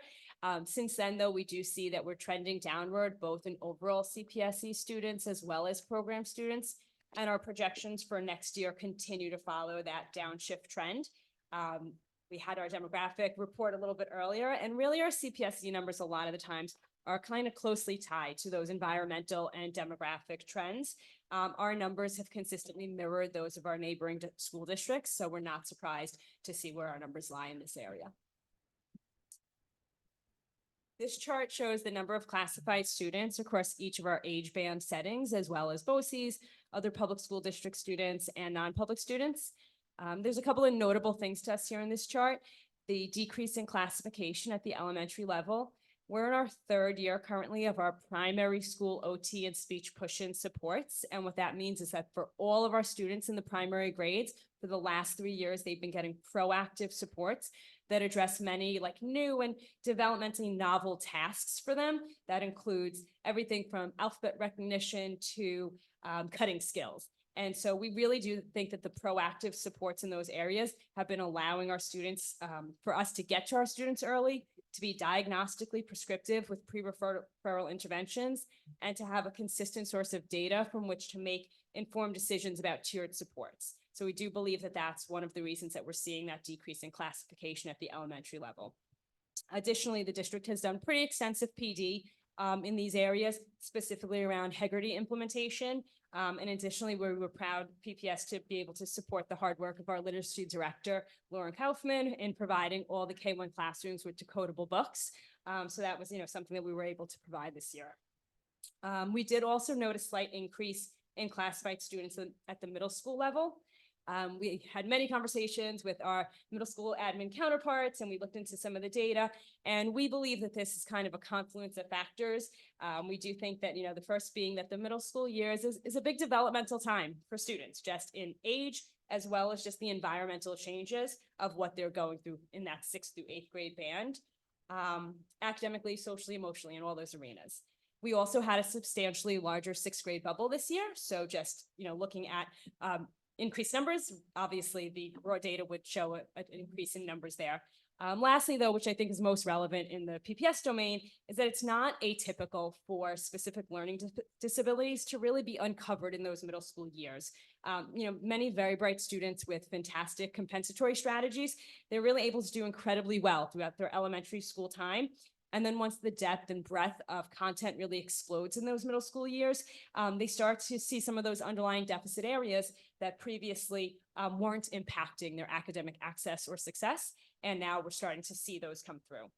Speaker 8: Since then, though, we do see that we're trending downward, both in overall CPSE students as well as program students. And our projections for next year continue to follow that downshift trend. We had our demographic report a little bit earlier, and really our CPSE numbers a lot of the times are kind of closely tied to those environmental and demographic trends. Our numbers have consistently mirrored those of our neighboring school districts, so we're not surprised to see where our numbers lie in this area. This chart shows the number of classified students across each of our age band settings, as well as BOCES, other public school district students, and non-public students. There's a couple of notable things to us here in this chart. The decrease in classification at the elementary level. We're in our 3rd year currently of our primary school OT and speech push-in supports. And what that means is that for all of our students in the primary grades, for the last 3 years, they've been getting proactive supports that address many like new and developmentally novel tasks for them. That includes everything from alphabet recognition to cutting skills. And so we really do think that the proactive supports in those areas have been allowing our students, for us to get to our students early, to be diagnostically prescriptive with pre-referral interventions, and to have a consistent source of data from which to make informed decisions about tiered supports. So we do believe that that's one of the reasons that we're seeing that decrease in classification at the elementary level. Additionally, the district has done pretty extensive PD in these areas, specifically around Hegarty implementation. And additionally, we were proud PPS to be able to support the hard work of our literacy director, Lauren Kaufman, in providing all the K-1 classrooms with decodable books. So that was, something that we were able to provide this year. We did also note a slight increase in classified students at the middle school level. We had many conversations with our middle school admin counterparts, and we looked into some of the data, and we believe that this is kind of a confluence of factors. We do think that, the first being that the middle school years is a big developmental time for students, just in age, as well as just the environmental changes of what they're going through in that 6th through 8th grade band, academically, socially, emotionally, in all those arenas. We also had a substantially larger 6th grade bubble this year. So just, looking at increased numbers, obviously the raw data would show an increase in numbers there. Lastly, though, which I think is most relevant in the PPS domain, is that it's not atypical for specific learning disabilities to really be uncovered in those middle school years. Many very bright students with fantastic compensatory strategies, they're really able to do incredibly well throughout their elementary school time. And then once the depth and breadth of content really explodes in those middle school years, they start to see some of those underlying deficit areas that previously weren't impacting their academic access or success. And now we're starting to see those come through.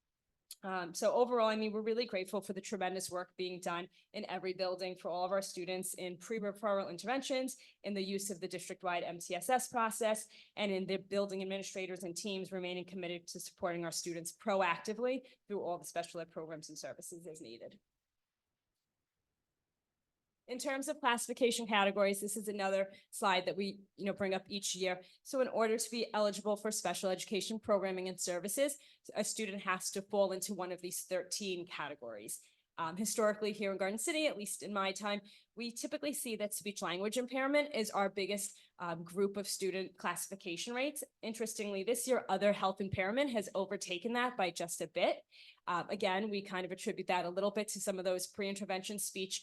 Speaker 8: So overall, we're really grateful for the tremendous work being done in every building for all of our students in pre-referral interventions, in the use of the district-wide MTSS process, and in the building administrators and teams remaining committed to supporting our students proactively through all the special ed programs and services as needed. In terms of classification categories, this is another slide that we bring up each year. So in order to be eligible for special education programming and services, a student has to fall into one of these 13 categories. Historically here in Garden City, at least in my time, we typically see that speech language impairment is our biggest group of student classification rates. Interestingly, this year, other health impairment has overtaken that by just a bit. Again, we kind of attribute that a little bit to some of those pre-intervention speech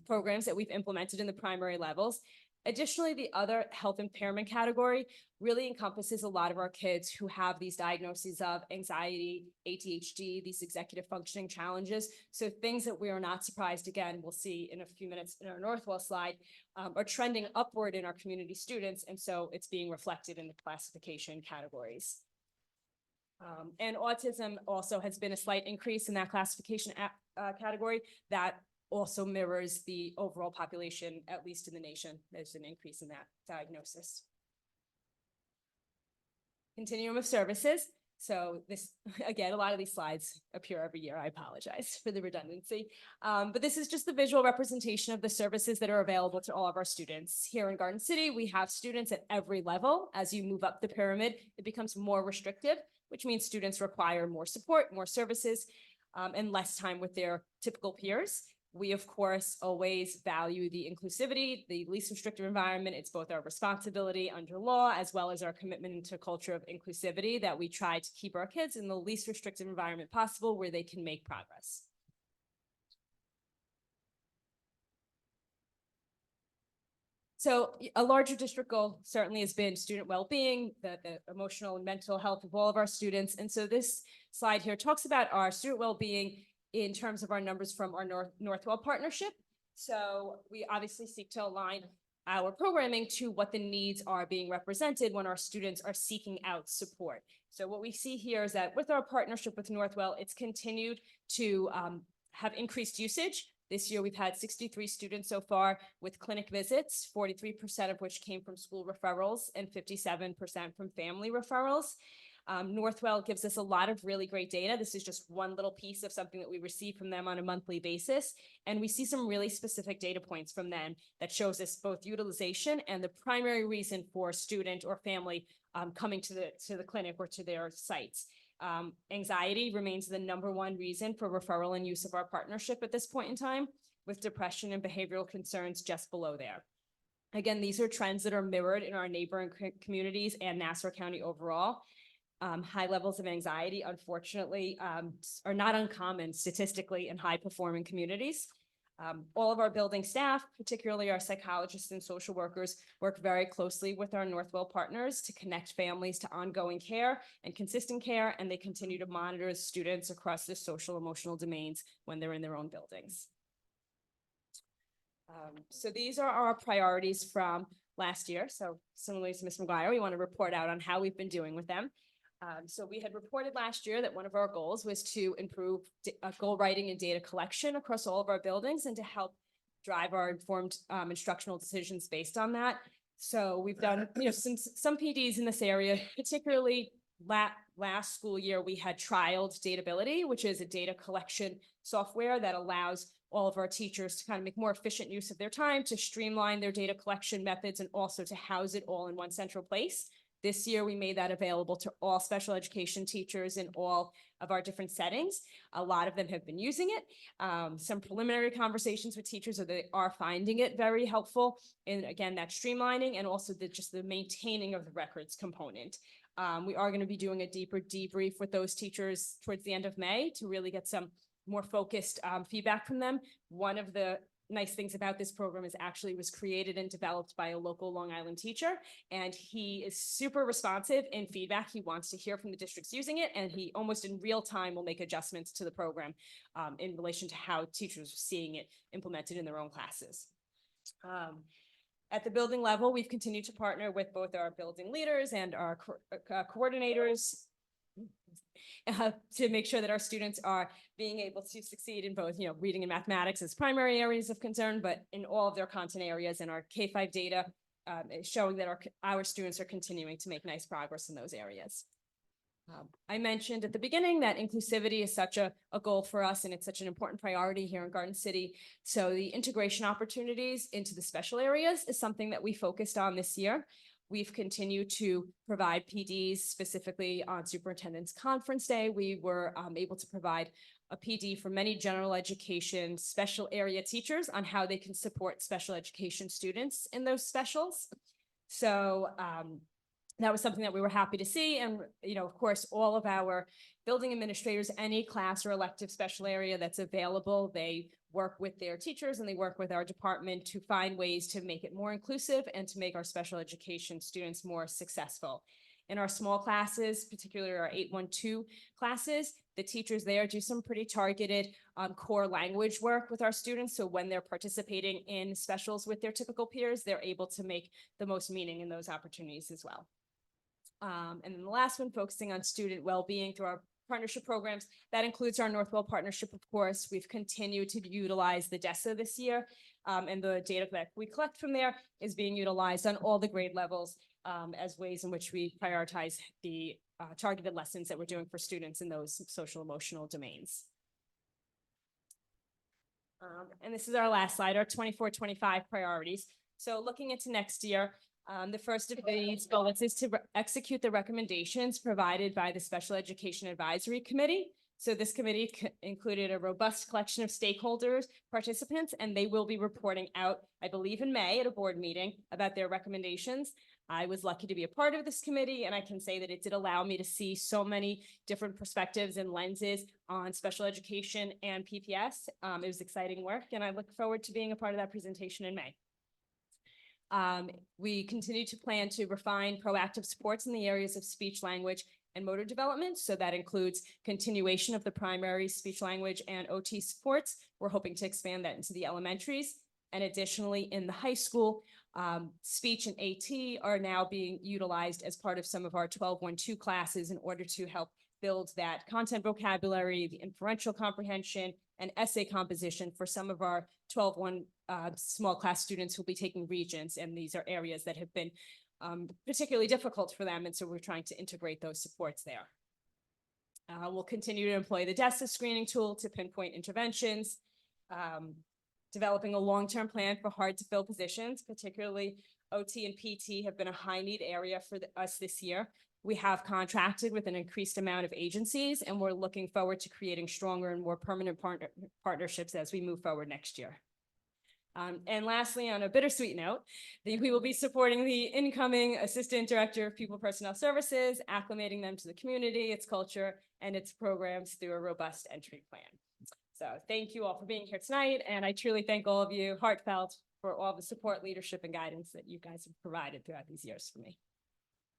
Speaker 8: programs that we've implemented in the primary levels. Additionally, the other health impairment category really encompasses a lot of our kids who have these diagnoses of anxiety, ADHD, these executive functioning challenges. So things that we are not surprised, again, we'll see in a few minutes in our Northwell slide, are trending upward in our community students. And so it's being reflected in the classification categories. And autism also has been a slight increase in that classification category that also mirrors the overall population, at least in the nation. There's an increase in that diagnosis. Continuum of services. So this, again, a lot of these slides appear every year. I apologize for the redundancy. But this is just the visual representation of the services that are available to all of our students. Here in Garden City, we have students at every level. As you move up the pyramid, it becomes more restrictive, which means students require more support, more services, and less time with their typical peers. We, of course, always value the inclusivity, the least restrictive environment. It's both our responsibility under law as well as our commitment to culture of inclusivity that we try to keep our kids in the least restrictive environment possible where they can make progress. So a larger district goal certainly has been student well-being, the emotional and mental health of all of our students. And so this slide here talks about our student well-being in terms of our numbers from our Northwell partnership. So we obviously seek to align our programming to what the needs are being represented when our students are seeking out support. So what we see here is that with our partnership with Northwell, it's continued to have increased usage. This year, we've had 63 students so far with clinic visits, 43% of which came from school referrals and 57% from family referrals. Northwell gives us a lot of really great data. This is just one little piece of something that we receive from them on a monthly basis. And we see some really specific data points from them that shows us both utilization and the primary reason for student or family coming to the clinic or to their sites. Anxiety remains the #1 reason for referral and use of our partnership at this point in time, with depression and behavioral concerns just below there. Again, these are trends that are mirrored in our neighboring communities and Nassau County overall. High levels of anxiety, unfortunately, are not uncommon statistically in high-performing communities. All of our building staff, particularly our psychologists and social workers, work very closely with our Northwell partners to connect families to ongoing care and consistent care, and they continue to monitor students across the social emotional domains when they're in their own buildings. So these are our priorities from last year. So similarly to Ms. McGuire, we want to report out on how we've been doing with them. So we had reported last year that one of our goals was to improve goal writing and data collection across all of our buildings and to help drive our informed instructional decisions based on that. So we've done, some PDs in this area, particularly last school year, we had trialed Datability, which is a data collection software that allows all of our teachers to kind of make more efficient use of their time, to streamline their data collection methods, and also to house it all in one central place. This year, we made that available to all special education teachers in all of our different settings. A lot of them have been using it. Some preliminary conversations with teachers are they are finding it very helpful. And again, that streamlining and also just the maintaining of the records component. We are going to be doing a deeper debrief with those teachers towards the end of May to really get some more focused feedback from them. One of the nice things about this program is actually was created and developed by a local Long Island teacher, and he is super responsive in feedback. He wants to hear from the districts using it, and he almost in real time will make adjustments to the program in relation to how teachers are seeing it implemented in their own classes. At the building level, we've continued to partner with both our building leaders and our coordinators to make sure that our students are being able to succeed in both, reading and mathematics as primary areas of concern, but in all of their content areas. And our K-5 data is showing that our students are continuing to make nice progress in those areas. I mentioned at the beginning that inclusivity is such a goal for us, and it's such an important priority here in Garden City. So the integration opportunities into the special areas is something that we focused on this year. We've continued to provide PDs specifically on Superintendent's Conference Day. We were able to provide a PD for many general education special area teachers on how they can support special education students in those specials. So that was something that we were happy to see. And, of course, all of our building administrators, any class or elective special area that's available, they work with their teachers and they work with our department to find ways to make it more inclusive and to make our special education students more successful. In our small classes, particularly our 812 classes, the teachers there do some pretty targeted core language work with our students. So when they're participating in specials with their typical peers, they're able to make the most meaning in those opportunities as well. And then the last one, focusing on student well-being through our partnership programs. That includes our Northwell partnership, of course. We've continued to utilize the DESA this year, and the data that we collect from there is being utilized on all the grade levels as ways in which we prioritize the targeted lessons that we're doing for students in those social emotional domains. And this is our last slide, our 24-25 priorities. So looking into next year, the first of these bullets is to execute the recommendations provided by the Special Education Advisory Committee. So this committee included a robust collection of stakeholders, participants, and they will be reporting out, I believe in May at a board meeting, about their recommendations. I was lucky to be a part of this committee, and I can say that it did allow me to see so many different perspectives and lenses on special education and PPS. It was exciting work, and I look forward to being a part of that presentation in May. We continue to plan to refine proactive supports in the areas of speech, language, and motor development. So that includes continuation of the primary speech, language, and OT supports. We're hoping to expand that into the elementaries. And additionally, in the high school, speech and AT are now being utilized as part of some of our 12-1-2 classes in order to help build that content vocabulary, the inferential comprehension, and essay composition for some of our 12-1 small class students who'll be taking Regents. And these are areas that have been particularly difficult for them. And so we're trying to integrate those supports there. We'll continue to employ the DESA screening tool to pinpoint interventions, developing a long-term plan for hard-to-fill positions, particularly OT and PT have been a high-need area for us this year. We have contracted with an increased amount of agencies, and we're looking forward to creating stronger and more permanent partnerships as we move forward next year. And lastly, on a bittersweet note, we will be supporting the incoming Assistant Director of Pupil Personnel Services, acclimating them to the community, its culture, and its programs through a robust entry plan. So thank you all for being here tonight, and I truly thank all of you heartfelt for all the support, leadership, and guidance that you guys have provided throughout these years for me.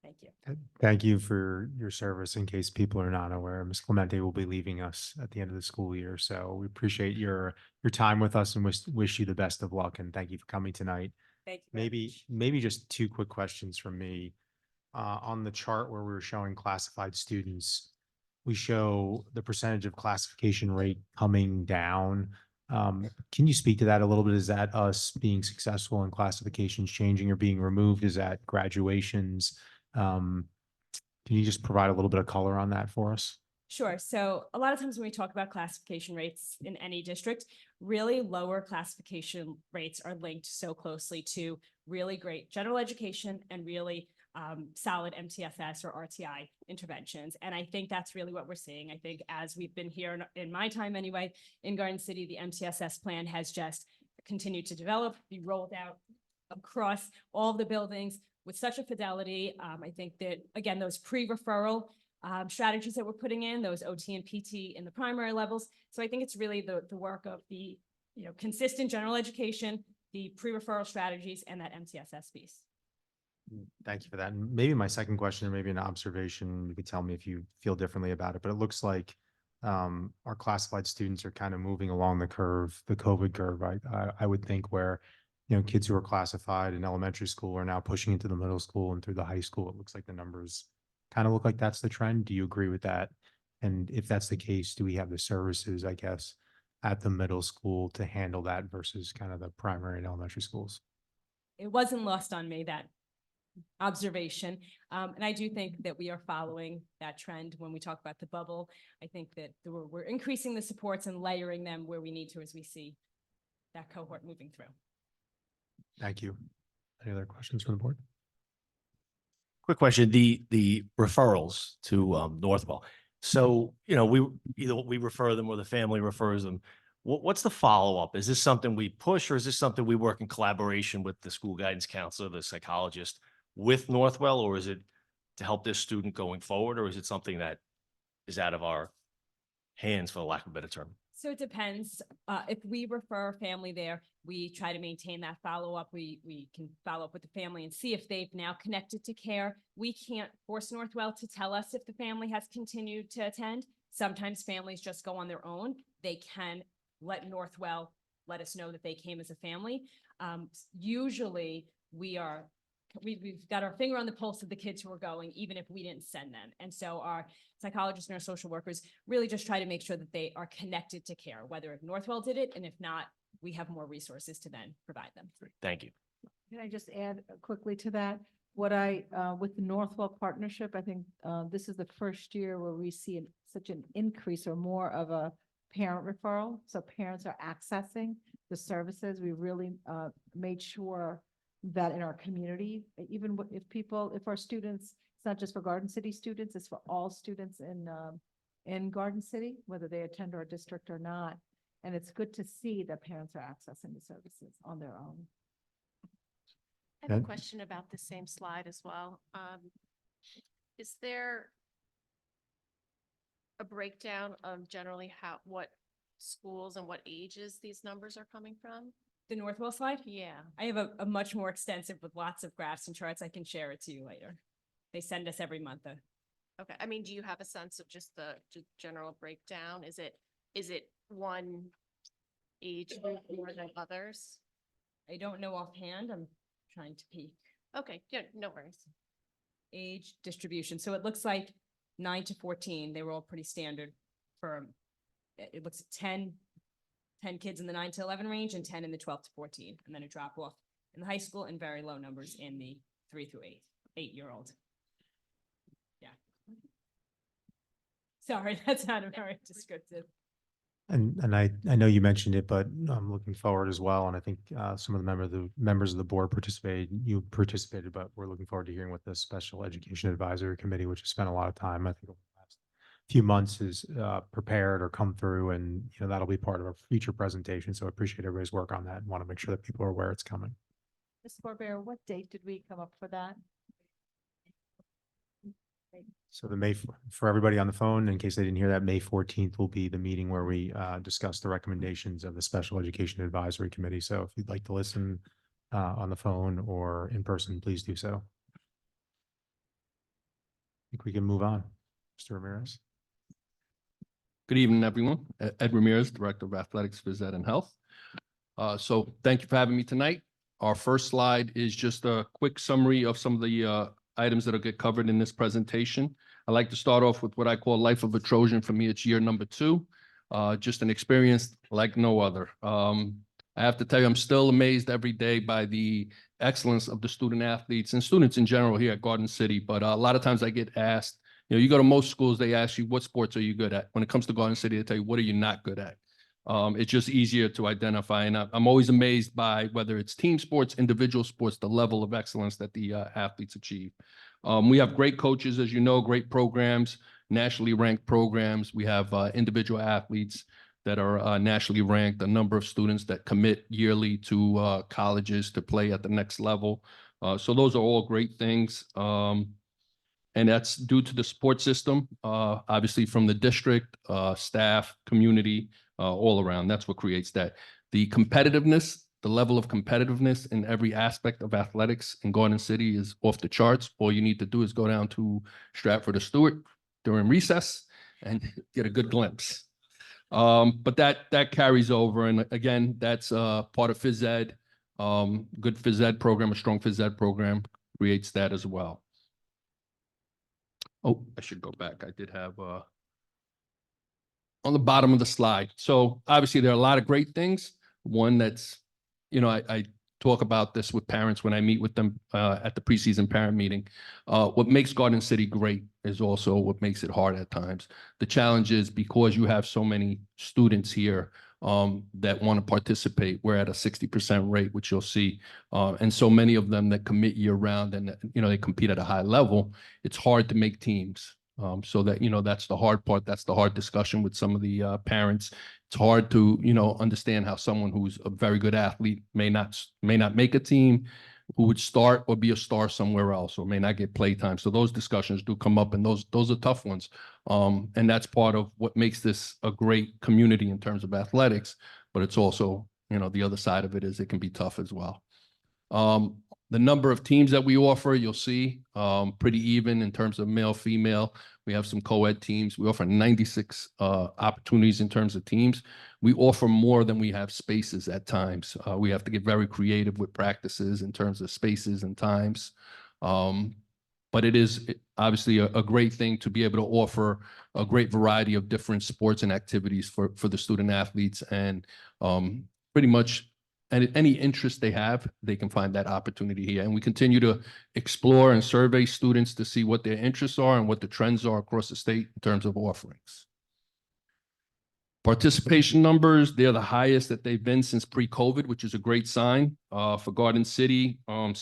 Speaker 8: Thank you.
Speaker 1: Thank you for your service. In case people are not aware, Ms. Clemente will be leaving us at the end of the school year. So we appreciate your time with us and wish you the best of luck. And thank you for coming tonight.
Speaker 8: Thank you. very much.
Speaker 1: Maybe just two quick questions from me. On the chart where we were showing classified students, we show the percentage of classification rate coming down. Can you speak to that a little bit? Is that us being successful in classifications changing or being removed? Is that graduations? Can you just provide a little bit of color on that for us?
Speaker 8: Sure. So a lot of times when we talk about classification rates in any district, really lower classification rates are linked so closely to really great general education and really solid MTSS or RTI interventions. And I think that's really what we're seeing. I think as we've been here in my time anyway, in Garden City, the MTSS plan has just continued to develop, be rolled out across all of the buildings with such a fidelity. I think that, again, those pre-referral strategies that we're putting in, those OT and PT in the primary levels. So I think it's really the work of the consistent general education, the pre-referral strategies, and that MTSS piece.
Speaker 1: Thank you for that. And maybe my second question, or maybe an observation, you could tell me if you feel differently about it, but it looks like our classified students are kind of moving along the curve, the COVID curve, right? I would think where, kids who are classified in elementary school are now pushing into the middle school and through the high school. It looks like the numbers kind of look like that's the trend. Do you agree with that? And if that's the case, do we have the services, I guess, at the middle school to handle that versus kind of the primary and elementary schools?
Speaker 8: It wasn't lost on me, that observation. And I do think that we are following that trend when we talk about the bubble. I think that we're increasing the supports and layering them where we need to as we see that cohort moving through.
Speaker 1: Thank you. Any other questions from the board?
Speaker 9: Quick question, the referrals to Northwell. So, we refer them or the family refers them. What's the follow-up? Is this something we push, or is this something we work in collaboration with the school guidance counselor, the psychologist with Northwell, or is it to help this student going forward, or is it something that is out of our hands, for lack of a better term?
Speaker 8: So it depends. If we refer a family there, we try to maintain that follow-up. We can follow up with the family and see if they've now connected to care. We can't force Northwell to tell us if the family has continued to attend. Sometimes families just go on their own. They can let Northwell let us know that they came as a family. Usually we've got our finger on the pulse of the kids who are going, even if we didn't send them. And so our psychologists and our social workers really just try to make sure that they are connected to care, whether Northwell did it, and if not, we have more resources to then provide them.
Speaker 9: Thank you.
Speaker 4: Can I just add quickly to that? With the Northwell partnership, I think this is the first year where we see such an increase or more of a parent referral. So parents are accessing the services. We really made sure that in our community, even if our students, it's not just for Garden City students, it's for all students in Garden City, whether they attend our district or not. And it's good to see that parents are accessing the services on their own.
Speaker 2: I have a
Speaker 1: And-
Speaker 2: question about the same slide as well. Is there a breakdown of generally what schools and what ages these numbers are coming from?
Speaker 8: The Northwell slide?
Speaker 2: Yeah.
Speaker 8: I have a much more extensive with lots of graphs and charts. I can share it to you later. They send us every month.
Speaker 2: Okay. I mean, do you have a sense of just the general breakdown? Is it one age group more than others?
Speaker 8: I don't know offhand. I'm trying to peek.
Speaker 2: Okay. Yeah, no worries.
Speaker 8: Age distribution. So it looks like 9 to 14, they were all pretty standard for, it looks at 10 kids in the 9 to 11 range and 10 in the 12 to 14. And then a drop off in the high school and very low numbers in the 3 through 8. 8-year-old. Yeah. Sorry, that's not very descriptive.
Speaker 1: And I know you mentioned it, but I'm looking forward as well. And I think some of the members of the board you participated, but we're looking forward to hearing what the Special Education Advisory Committee, which has spent a lot of time, I think, over the last few months, is prepared or come through, and that'll be part of our future presentation. So I appreciate everybody's work on that and want to make sure that people are aware it's coming.
Speaker 2: Ms. Corbett, what date did we come up for that?
Speaker 1: So for everybody on the phone, in case they didn't hear that, May 14th will be the meeting where we discuss the recommendations of the Special Education Advisory Committee. So if you'd like to listen on the phone or in person, please do so. I think we can move on. Mr. Ramirez.
Speaker 10: Good evening, everyone. Ed Ramirez, Director of Athletics, Phys Ed, and Health. So thank you for having me tonight. Our first slide is just a quick summary of some of the items that'll get covered in this presentation. I like to start off with what I call Life of a Trojan. For me, it's year number 2. Just an experience like no other. I have to tell you, I'm still amazed every day by the excellence of the student athletes and students in general here at Garden City. But a lot of times I get asked, you go to most schools, they ask you, what sports are you good at? When it comes to Garden City, they tell you, what are you not good at? It's just easier to identify. And I'm always amazed by whether it's team sports, individual sports, the level of excellence that the athletes achieve. We have great coaches, as you know, great programs, nationally ranked programs. We have individual athletes that are nationally ranked, a number of students that commit yearly to colleges to play at the next level. So those are all great things. And that's due to the support system, obviously from the district, staff, community, all around. That's what creates that. The competitiveness, the level of competitiveness in every aspect of athletics in Garden City is off the charts. All you need to do is go down to Stratford or Stewart during recess and get a good glimpse. But that carries over. And again, that's part of Phys Ed. Good Phys Ed program, a strong Phys Ed program creates that as well. Oh, I should go back. I did have on the bottom of the slide. So obviously there are a lot of great things. One that's, I talk about this with parents when I meet with them at the preseason parent meeting. What makes Garden City great is also what makes it hard at times. The challenge is because you have so many students here that want to participate. We're at a 60% rate, which you'll see. And so many of them that commit year round and, they compete at a high level. It's hard to make teams. So that, that's the hard part. That's the hard discussion with some of the parents. It's hard to, understand how someone who's a very good athlete may not make a team, who would start or be a star somewhere else, or may not get play time. So those discussions do come up, and those are tough ones. And that's part of what makes this a great community in terms of athletics. But it's also, the other side of it is it can be tough as well. The number of teams that we offer, you'll see, pretty even in terms of male, female. We have some co-ed teams. We offer 96 opportunities in terms of teams. We offer more than we have spaces at times. We have to get very creative with practices in terms of spaces and times. But it is obviously a great thing to be able to offer a great variety of different sports and activities for the student athletes. And pretty much any interest they have, they can find that opportunity here. And we continue to explore and survey students to see what their interests are and what the trends are across the state in terms of offerings. Participation numbers, they're the highest that they've been since pre-COVID, which is a great sign for Garden City. A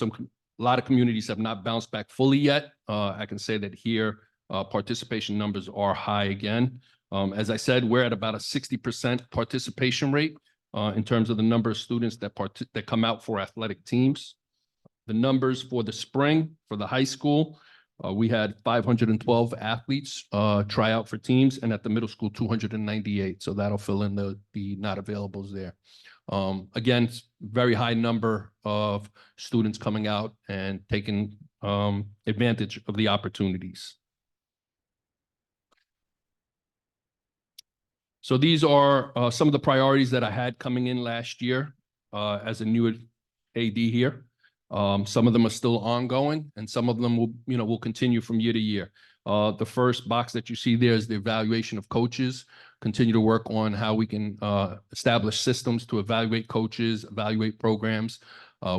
Speaker 10: lot of communities have not bounced back fully yet. I can say that here, participation numbers are high again. As I said, we're at about a 60% participation rate. In terms of the number of students that come out for athletic teams. The numbers for the spring, for the high school, we had 512 athletes try out for teams, and at the middle school, 298. So that'll fill in the not availables there. Again, very high number of students coming out and taking advantage of the opportunities. So these are some of the priorities that I had coming in last year as a new AD here. Some of them are still ongoing, and some of them will continue from year to year. The first box that you see there is the evaluation of coaches. Continue to work on how we can establish systems to evaluate coaches, evaluate programs.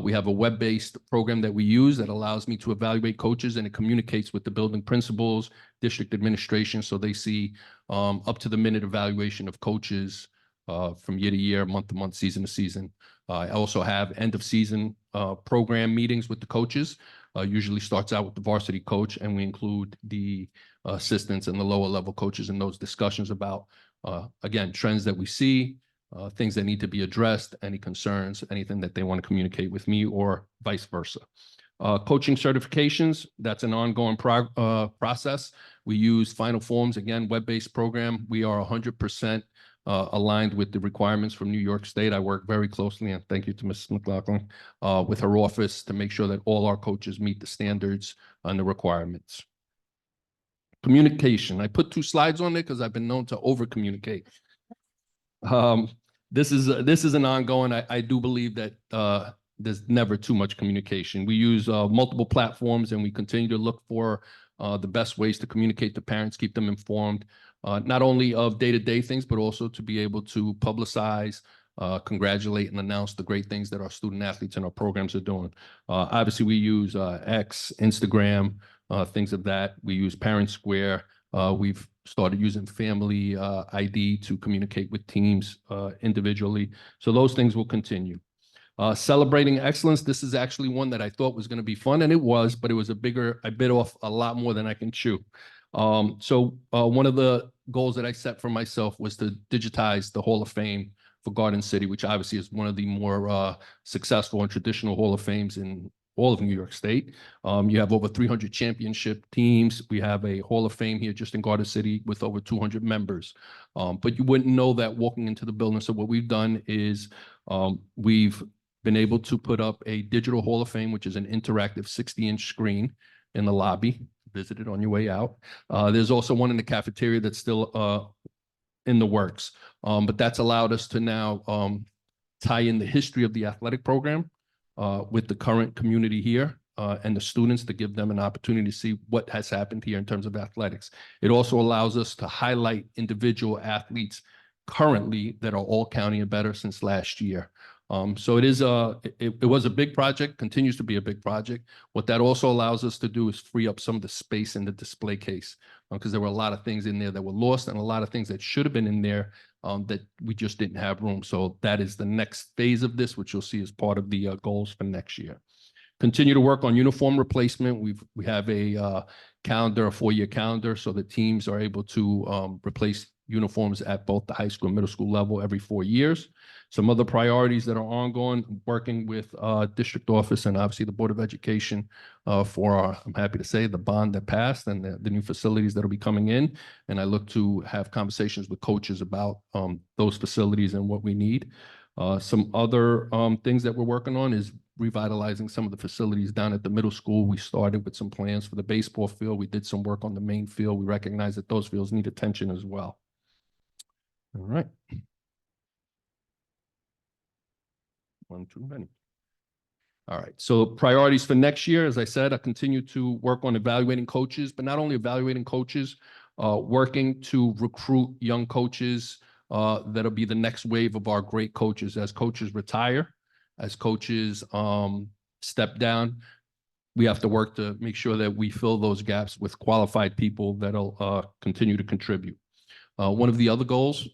Speaker 10: We have a web-based program that we use that allows me to evaluate coaches, and it communicates with the building principals, district administration, so they see up to the minute evaluation of coaches from year to year, month to month, season to season. I also have end of season program meetings with the coaches. Usually starts out with the varsity coach, and we include the assistants and the lower level coaches in those discussions about, again, trends that we see, things that need to be addressed, any concerns, anything that they want to communicate with me or vice versa. Coaching certifications, that's an ongoing process. We use Final Forms, again, web-based program. We are 100% aligned with the requirements from New York State. I work very closely, and thank you to Mrs. McLaughlin, with her office to make sure that all our coaches meet the standards and the requirements. Communication. I put 2 slides on there because I've been known to over-communicate. This is an ongoing. I do believe that there's never too much communication. We use multiple platforms, and we continue to look for the best ways to communicate to parents, keep them informed, not only of day-to-day things, but also to be able to publicize, congratulate, and announce the great things that our student athletes and our programs are doing. Obviously, we use X, Instagram, things of that. We use Parent Square. We've started using Family ID to communicate with teams individually. So those things will continue. Celebrating excellence. This is actually one that I thought was going to be fun, and it was, but it was I bit off a lot more than I can chew. So one of the goals that I set for myself was to digitize the Hall of Fame for Garden City, which obviously is one of the more successful and traditional Hall of Fames in all of New York State. You have over 300 championship teams. We have a Hall of Fame here just in Garden City with over 200 members. But you wouldn't know that walking into the building. So what we've done is we've been able to put up a digital Hall of Fame, which is an interactive 60-inch screen in the lobby. Visit it on your way out. There's also one in the cafeteria that's still in the works. But that's allowed us to now tie in the history of the athletic program with the current community here and the students, to give them an opportunity to see what has happened here in terms of athletics. It also allows us to highlight individual athletes currently that are all county and better since last year. So it was a big project, continues to be a big project. What that also allows us to do is free up some of the space in the display case, because there were a lot of things in there that were lost and a lot of things that should have been in there that we just didn't have room. So that is the next phase of this, which you'll see as part of the goals for next year. Continue to work on uniform replacement. We have a calendar, a 4-year calendar, so the teams are able to replace uniforms at both the high school and middle school level every 4 years. Some other priorities that are ongoing, working with district office and obviously the Board of Education for our, I'm happy to say, the bond that passed and the new facilities that will be coming in. And I look to have conversations with coaches about those facilities and what we need. Some other things that we're working on is revitalizing some of the facilities down at the middle school. We started with some plans for the baseball field. We did some work on the main field. We recognize that those fields need attention as well. All right. One too many. All right. So priorities for next year, as I said, I continue to work on evaluating coaches, but not only evaluating coaches, working to recruit young coaches that'll be the next wave of our great coaches. As coaches retire, as coaches step down, we have to work to make sure that we fill those gaps with qualified people that'll continue to contribute. One of the other goals,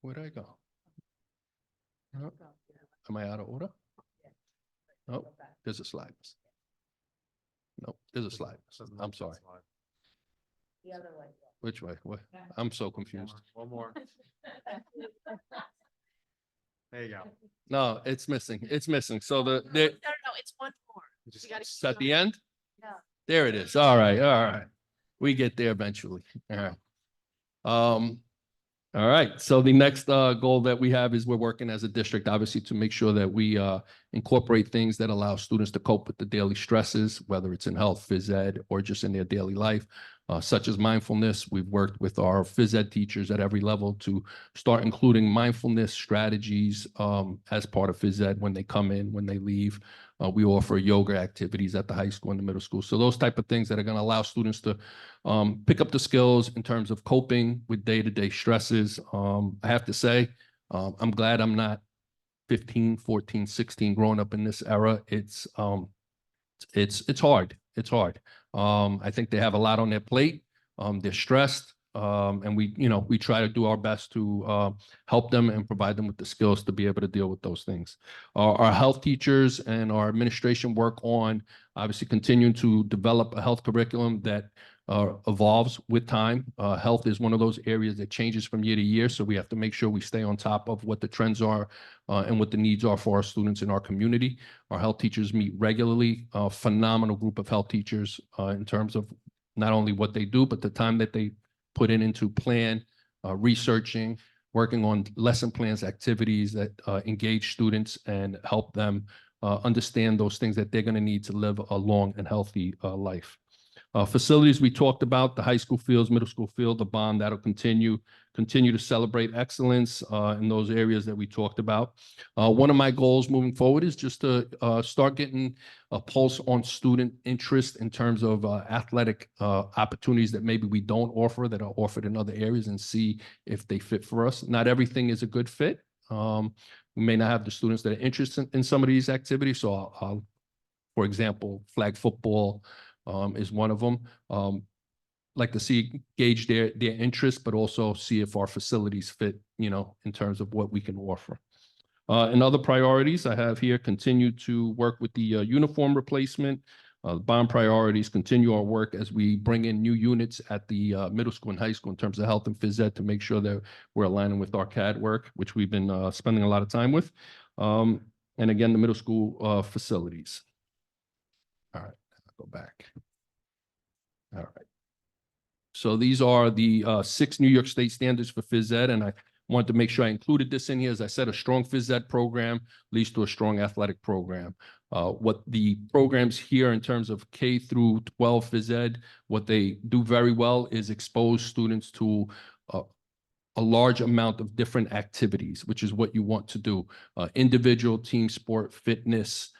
Speaker 10: where'd I go? Am I out of order? No, there's a slide. No, there's a slide. I'm sorry.
Speaker 2: The other way.
Speaker 10: Which way? What? I'm so confused.
Speaker 11: One more. There you go.
Speaker 10: No, it's missing. It's missing. So
Speaker 2: No, it's one more. You gotta
Speaker 10: it's
Speaker 2: keep
Speaker 10: at the
Speaker 2: going.
Speaker 10: end?
Speaker 2: Yeah.
Speaker 10: There it is. All right. All right. We get there eventually. All right. All right. So the next goal that we have is we're working as a district, obviously, to make sure that we incorporate things that allow students to cope with the daily stresses, whether it's in health, phys ed, or just in their daily life, such as mindfulness. We've worked with our phys ed teachers at every level to start including mindfulness strategies as part of phys ed when they come in, when they leave. We offer yoga activities at the high school and the middle school. So those type of things that are going to allow students to pick up the skills in terms of coping with day-to-day stresses. I have to say, I'm glad I'm not 15, 14, 16, growing up in this era, it's hard. It's hard. I think they have a lot on their plate. They're stressed. And we try to do our best to help them and provide them with the skills to be able to deal with those things. Our health teachers and our administration work on obviously continuing to develop a health curriculum that evolves with time. Health is one of those areas that changes from year to year, so we have to make sure we stay on top of what the trends are and what the needs are for our students in our community. Our health teachers meet regularly, a phenomenal group of health teachers in terms of not only what they do, but the time that they put into plan, researching, working on lesson plans, activities that engage students and help them understand those things that they're going to need to live a long and healthy life. Facilities we talked about, the high school fields, middle school field, the bond, that'll continue to celebrate excellence in those areas that we talked about. One of my goals moving forward is just to start getting a pulse on student interest in terms of athletic opportunities that maybe we don't offer that are offered in other areas, and see if they fit for us. Not everything is a good fit. We may not have the students that are interested in some of these activities. So I'll, for example, flag football is one of them. Like to gauge their interest, but also see if our facilities fit, in terms of what we can offer. And other priorities I have here: continue to work with the uniform replacement. Bond priorities: continue our work as we bring in new units at the middle school and high school in terms of health and phys ed, to make sure that we're aligning with our CAD work, which we've been spending a lot of time with. And again, the middle school facilities. All right, I'll go back. All right. So these are the 6 New York State standards for phys ed, and I wanted to make sure I included this in here. As I said, a strong phys ed program leads to a strong athletic program. What the programs here in terms of K through 12 phys ed, what they do very well is expose students to a large amount of different activities, which is what you want to do. Individual, team sport, fitness,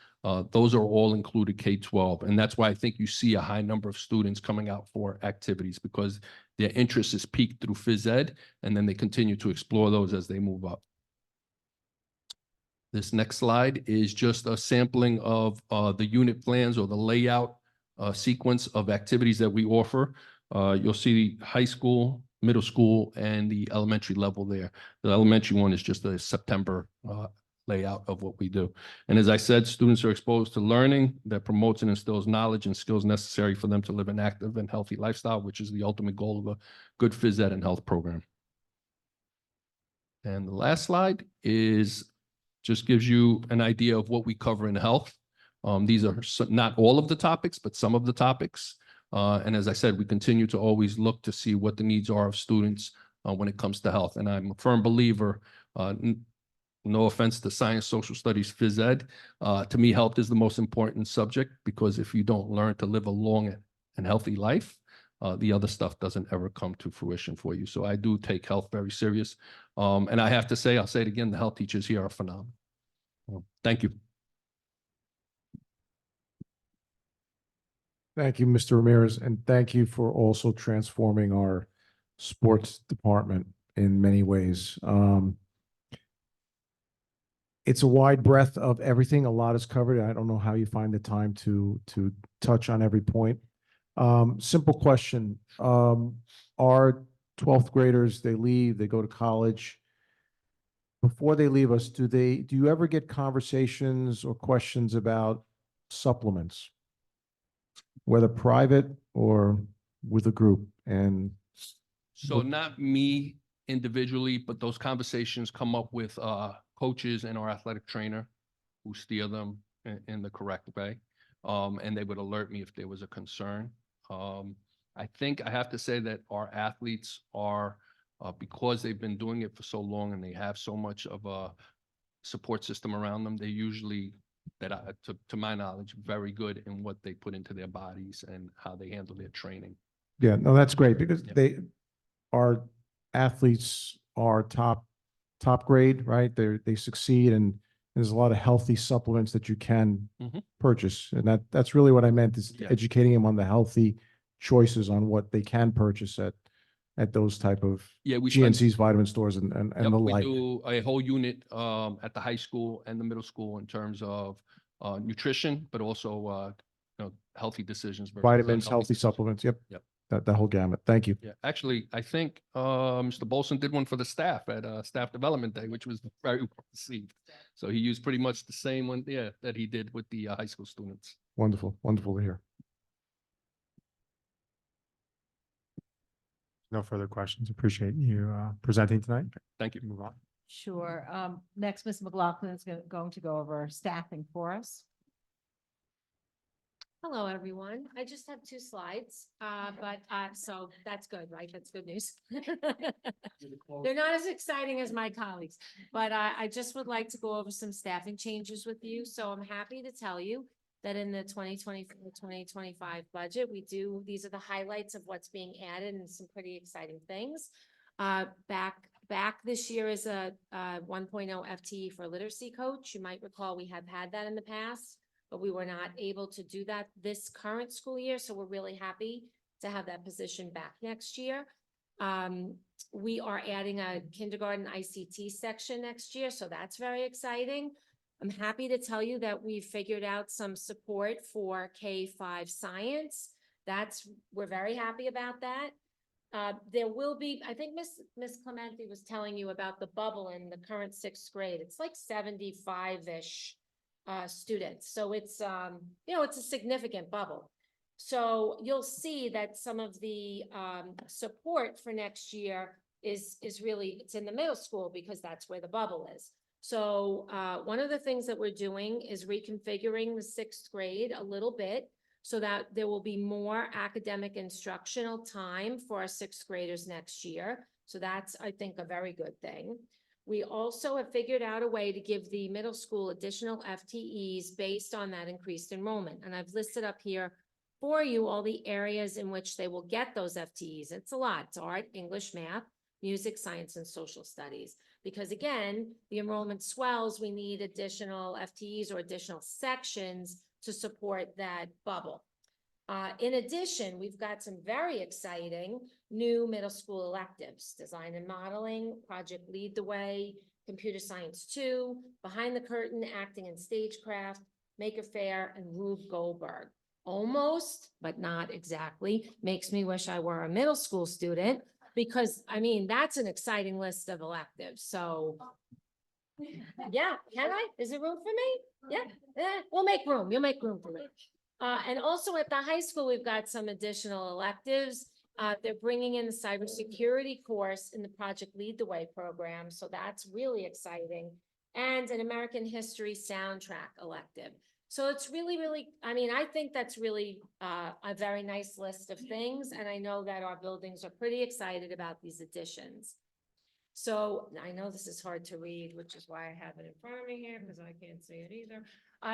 Speaker 10: those are all included K-12. And that's why I think you see a high number of students coming out for activities, because their interest is peaked through phys ed, and then they continue to explore those as they move up. This next slide is just a sampling of the unit plans or the layout sequence of activities that we offer. You'll see high school, middle school, and the elementary level there. The elementary one is just a September layout of what we do. And as I said, students are exposed to learning that promotes and instills knowledge and skills necessary for them to live an active and healthy lifestyle, which is the ultimate goal of a good phys ed and health program. And the last slide just gives you an idea of what we cover in health. These are not all of the topics, but some of the topics. And as I said, we continue to always look to see what the needs are of students when it comes to health. And I'm a firm believer, no offense to science, social studies, phys ed, to me, health is the most important subject, because if you don't learn to live a long and healthy life, the other stuff doesn't ever come to fruition for you. So I do take health very serious. And I have to say, I'll say it again, the health teachers here are phenomenal. Thank you.
Speaker 3: Thank you, Mr. Ramirez, and thank you for also transforming our sports department in many ways. It's a wide breadth of everything. A lot is covered. I don't know how you find the time to touch on every point. Simple question. Our 12th graders, they leave, they go to college. Before they leave us, do you ever get conversations or questions about supplements, whether private or with a group? And
Speaker 10: so not me individually, but those conversations come up with coaches and our athletic trainer, who steer them in the correct way. And they would alert me if there was a concern. I think I have to say that our athletes are, because they've been doing it for so long and they have so much of a support system around them, they're usually, to my knowledge, very good in what they put into their bodies and how they handle their training.
Speaker 3: Yeah, no, that's great, because our athletes are top grade, right? They succeed, and there's a lot of healthy supplements that you can purchase. And that's really what I meant, is educating them on the healthy choices on what they can purchase at at those type of
Speaker 10: Yeah, we spent,
Speaker 3: GNC's vitamin stores and
Speaker 10: yep,
Speaker 3: the
Speaker 10: we
Speaker 3: like.
Speaker 10: do a whole unit at the high school and the middle school in terms of nutrition, but also healthy decisions. versus
Speaker 3: Vitamins,
Speaker 10: unhealthy
Speaker 3: healthy
Speaker 10: decisions.
Speaker 3: supplements. Yep.
Speaker 10: Yep.
Speaker 3: That whole gamut. Thank you.
Speaker 10: Yeah, actually, I think Mr. Bolson did one for the staff at Staff Development Day, which was very well received. So he used pretty much the same one, yeah, that he did with the high school students.
Speaker 3: Wonderful. Wonderful to hear.
Speaker 1: No further questions. Appreciate you presenting tonight.
Speaker 10: Thank you.
Speaker 1: Move on.
Speaker 2: Sure. Next, Ms. McLaughlin is going to go over staffing for us.
Speaker 11: Hello, everyone. I just have 2 slides, so that's good, right? That's good news. They're not as exciting as my colleagues, but I just would like to go over some staffing changes with you. So I'm happy to tell you that in the 2024-2025 budget, these are the highlights of what's being added and some pretty exciting things. Back this year is a 1.0 FTE for literacy coach. You might recall we have had that in the past, but we were not able to do that this current school year. So we're really happy to have that position back next year. We are adding a kindergarten ICT section next year, so that's very exciting. I'm happy to tell you that we've figured out some support for K-5 science. We're very happy about that. There will be, I think Miss Clementi was telling you about the bubble in the current 6th grade. It's like 75-ish students. So it's, it's a significant bubble. So you'll see that some of the support for next year is really, it's in the middle school because that's where the bubble is. So one of the things that we're doing is reconfiguring the 6th grade a little bit so that there will be more academic instructional time for our 6th graders next year. So that's, I think, a very good thing. We also have figured out a way to give the middle school additional FTEs based on that increased enrollment. And I've listed up here for you all the areas in which they will get those FTEs. It's a lot. It's art, English, math, music, science, and social studies. Because again, the enrollment swells, we need additional FTEs or additional sections to support that bubble. In addition, we've got some very exciting new middle school electives: design and modeling, project Lead the Way, computer science 2, behind the curtain, acting and stagecraft, Maker Faire, and Rube Goldberg. Almost, but not exactly, makes me wish I were a middle school student, because I mean, that's an exciting list of electives. So yeah, can I? Is there room for me? Yeah, we'll make room. You'll make room for me. And also at the high school, we've got some additional electives. They're bringing in the cybersecurity course in the Project Lead the Way program. So that's really exciting. And an American history soundtrack elective. So it's really, really, I mean, I think that's really a very nice list of things. And I know that our buildings are pretty excited about these additions. So I know this is hard to read, which is why I have it in front of me here, because I can't see it either.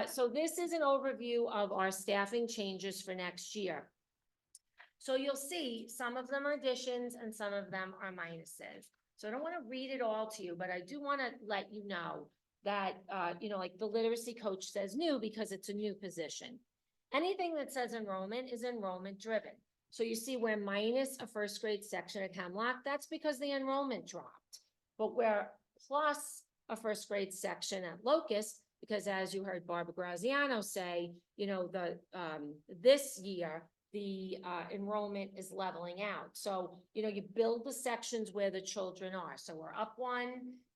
Speaker 11: So this is an overview of our staffing changes for next year. So you'll see some of them are additions and some of them are minuses. So I don't want to read it all to you, but I do want to let you know that, like the literacy coach says new because it's a new position. Anything that says enrollment is enrollment driven. So you see we're minus a 1st grade section at Hemlock. That's because the enrollment dropped. But we're plus a 1st grade section at Locust because, as you heard Barbara Graziano say, this year the enrollment is leveling out. So, you build the sections where the children are. So we're up 1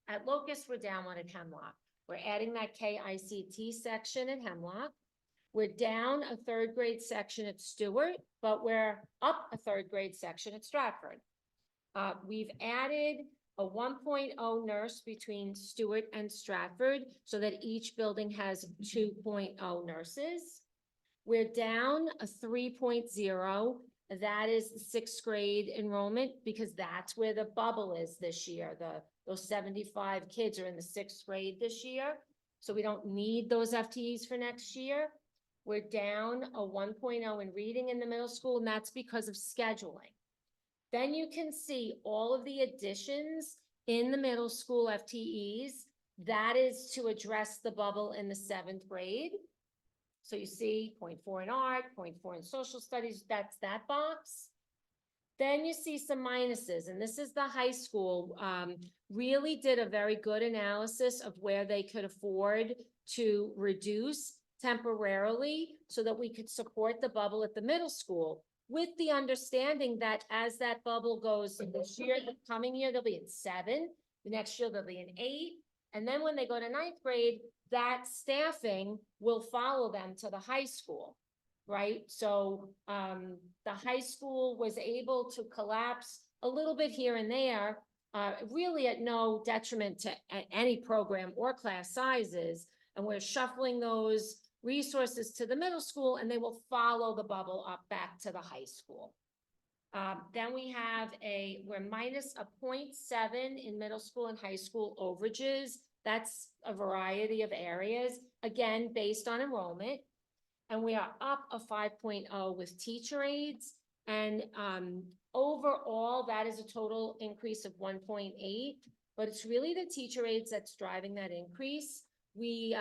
Speaker 11: at Locust, we're down 1 at Hemlock. We're adding that KICT section at Hemlock. We're down a 3rd grade section at Stewart, but we're up a 3rd grade section at Stratford. We've added a 1.0 nurse between Stewart and Stratford so that each building has 2.0 nurses. We're down a 3.0. That is the 6th grade enrollment because that's where the bubble is this year. Those 75 kids are in the 6th grade this year. So we don't need those FTEs for next year. We're down a 1.0 in reading in the middle school, and that's because of scheduling. Then you can see all of the additions in the middle school FTEs. That is to address the bubble in the 7th grade. So you see 0.4 in art, 0.4 in social studies, that's that box. Then you see some minuses, and this is the high school, really did a very good analysis of where they could afford to reduce temporarily so that we could support the bubble at the middle school, with the understanding that as that bubble goes this year, the coming year, they'll be in 7, the next year they'll be in 8, and then when they go to 9th grade, that staffing will follow them to the high school. Right, so the high school was able to collapse a little bit here and there, really at no detriment to any program or class sizes. And we're shuffling those resources to the middle school, and they will follow the bubble up back to the high school. Then we have we're minus a 0.7 in middle school and high school overages. That's a variety of areas, again, based on enrollment. And we are up a 5.0 with teacher aides. And overall, that is a total increase of 1.8, but it's really the teacher aides that's driving that increase. We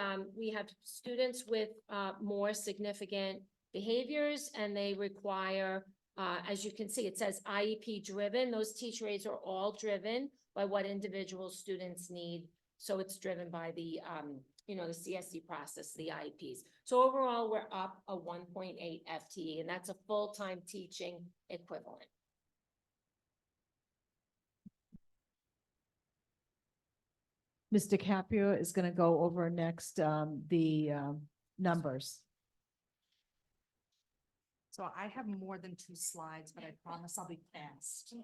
Speaker 11: have students with more significant behaviors, and they require, as you can see, it says IEP driven. Those teacher aides are all driven by what individual students need. So it's driven by the the CSC process, the IEPs. So overall, we're up a 1.8 FTE, and that's a full-time teaching equivalent.
Speaker 2: Ms. DiCaprio is going to go over next the numbers.
Speaker 12: So I have more than 2 slides, but I promise I'll be fast.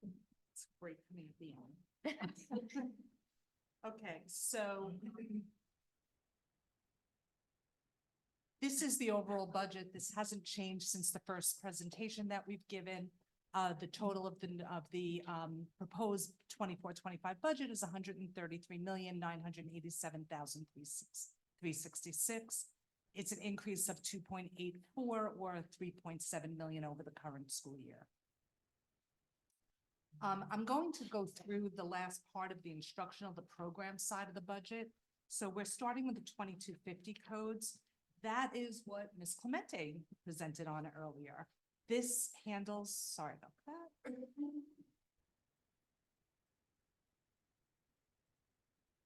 Speaker 12: It's great for me to be on. Okay, so this is the overall budget. This hasn't changed since the first presentation that we've given. The total of the proposed 24-25 budget is $133,987,366. It's an increase of 2.84 or 3.7 million over the current school year. I'm going to go through the last part of the instructional, the program side of the budget. So we're starting with the 2250 codes. That is what Ms. Clemente presented on earlier. This handles, sorry about that.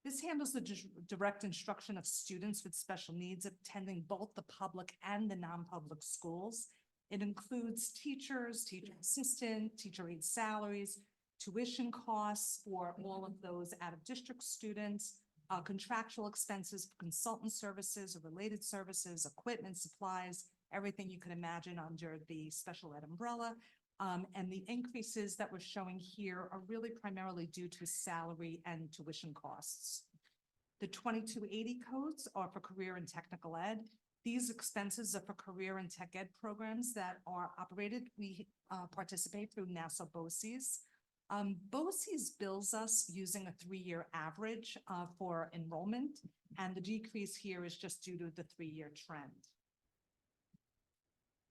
Speaker 12: This handles the direct instruction of students with special needs attending both the public and the non-public schools. It includes teachers, teacher assistant, teacher aide salaries, tuition costs for all of those out-of-district students, contractual expenses, consultant services or related services, equipment, supplies, everything you can imagine under the special ed umbrella. And the increases that we're showing here are really primarily due to salary and tuition costs. The 2280 codes are for career and technical ed. These expenses are for career and tech ed programs that are operated. We participate through Nassau BOCES. BOCES bills us using a 3-year average for enrollment, and the decrease here is just due to the 3-year trend.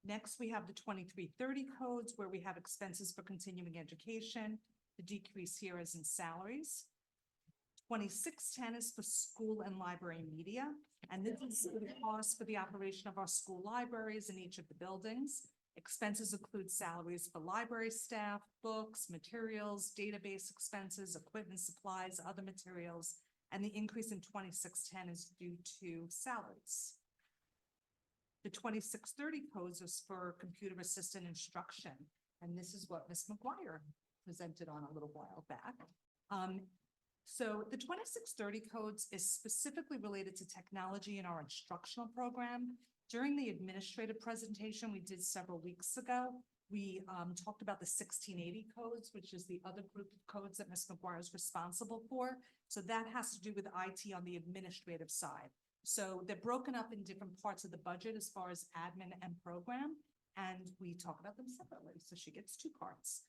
Speaker 12: Next, we have the 2330 codes where we have expenses for continuing education. The decrease here is in salaries. 2610 is for school and library media, and this is the cost for the operation of our school libraries in each of the buildings. Expenses include salaries for library staff, books, materials, database expenses, equipment, supplies, other materials, and the increase in 2610 is due to salaries. The 2630 codes is for computer assistant instruction, and this is what Ms. McGuire presented on a little while back. So the 2630 codes is specifically related to technology in our instructional program. During the administrative presentation we did several weeks ago, we talked about the 1680 codes, which is the other group of codes that Ms. McGuire is responsible for. So that has to do with IT on the administrative side. So they're broken up in different parts of the budget as far as admin and program, and we talk about them separately. So she gets 2 parts.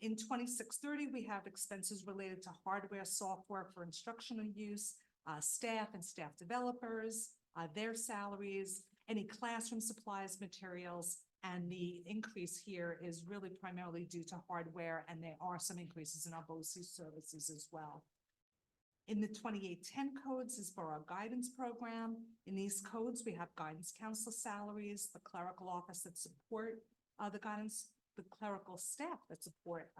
Speaker 12: In 2630, we have expenses related to hardware, software for instructional use, staff and staff developers, their salaries, any classroom supplies, materials, and the increase here is really primarily due to hardware, and there are some increases in our BOCES services as well. In the 2810 codes is for our guidance program. In these codes, we have guidance counselor salaries, the clerical office that support the clerical staff that support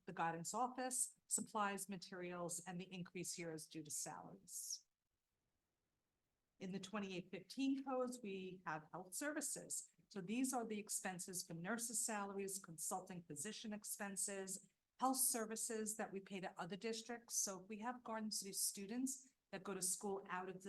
Speaker 12: the guidance office, supplies, materials, and the increase here is due to salaries. In the 2815 codes, we have health services. So these are the expenses for nurses' salaries, consulting physician expenses, health services that we pay to other districts. So if we have Garden City students that go to school out of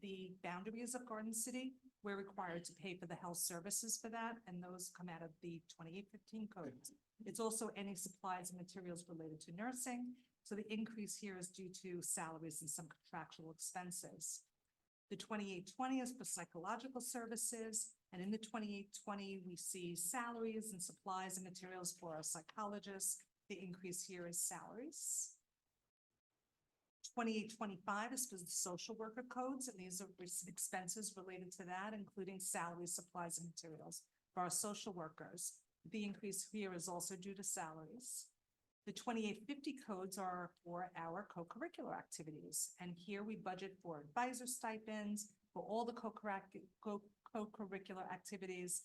Speaker 12: the boundaries of Garden City, we're required to pay for the health services for that, and those come out of the 2815 codes. It's also any supplies and materials related to nursing. So the increase here is due to salaries and some contractual expenses. The 2820 is for psychological services, and in the 2820, we see salaries and supplies and materials for our psychologists. The increase here is salaries. 2825 is for the social worker codes, and these are expenses related to that, including salaries, supplies, and materials for our social workers. The increase here is also due to salaries. The 2850 codes are for our co-curricular activities, and here we budget for advisor stipends for all the co-curricular activities,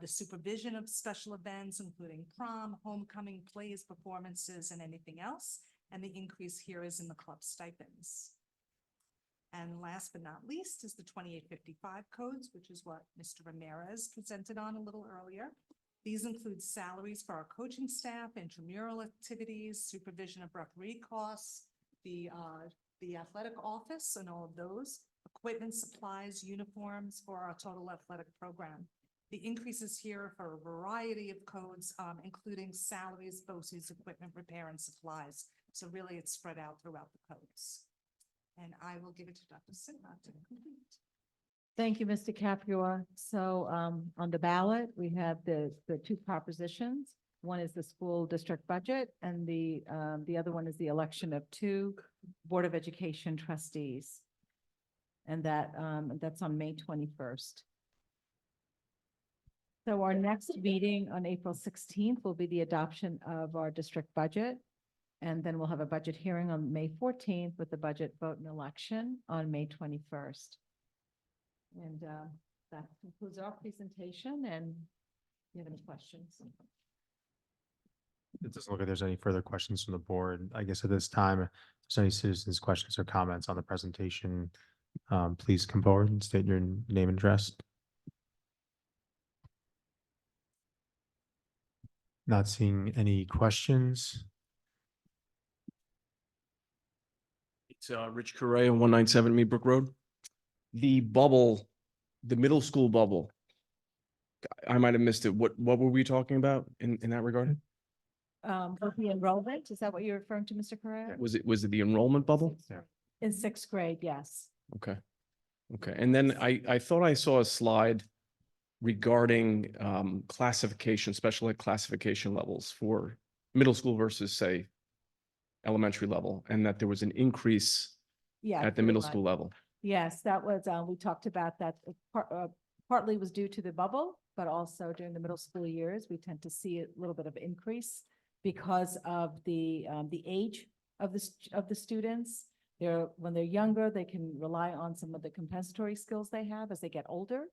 Speaker 12: the supervision of special events, including prom, homecoming, plays, performances, and anything else. And the increase here is in the club stipends. And last but not least is the 2855 codes, which is what Mr. Ramirez presented on a little earlier. These include salaries for our coaching staff, intramural activities, supervision of referee costs, the athletic office and all of those, equipment, supplies, uniforms for our total athletic program. The increases here for a variety of codes, including salaries, BOCES, equipment, repair, and supplies. So really it's spread out throughout the codes. And I will give it to Dr. Sinha to complete.
Speaker 2: Thank you, Mr. Capua. So on the ballot, we have the two propositions. One is the school district budget, and the other one is the election of two Board of Education trustees. And that's on May 21st. So our next meeting on April 16th will be the adoption of our district budget. And then we'll have a budget hearing on May 14th with the budget vote and election on May 21st. And that concludes our presentation. And do you have any questions?
Speaker 1: It doesn't look like there's any further questions from the board. I guess at this time, if there's any citizens' questions or comments on the presentation, please come forward and state your name and address. Not seeing any questions.
Speaker 13: It's Rich Correa, 197 Meadbrook Road. The bubble, the middle school bubble, I might have missed it. What were we talking about in that regard?
Speaker 2: With the enrollment, is that what you're referring to, Mr. Correa?
Speaker 13: Was it the enrollment bubble?
Speaker 1: Yeah.
Speaker 2: In sixth grade, yes.
Speaker 13: Okay. Okay. And then I thought I saw a slide regarding classification, special ed classification levels for middle school versus, say, elementary level, and that there was an increase
Speaker 2: Yeah.
Speaker 13: at the middle school level.
Speaker 2: Yes, that was, we talked about that. Partly was due to the bubble, but also during the middle school years, we tend to see a little bit of increase because of the age of the students. When they're younger, they can rely on some of the compensatory skills they have. As they get older,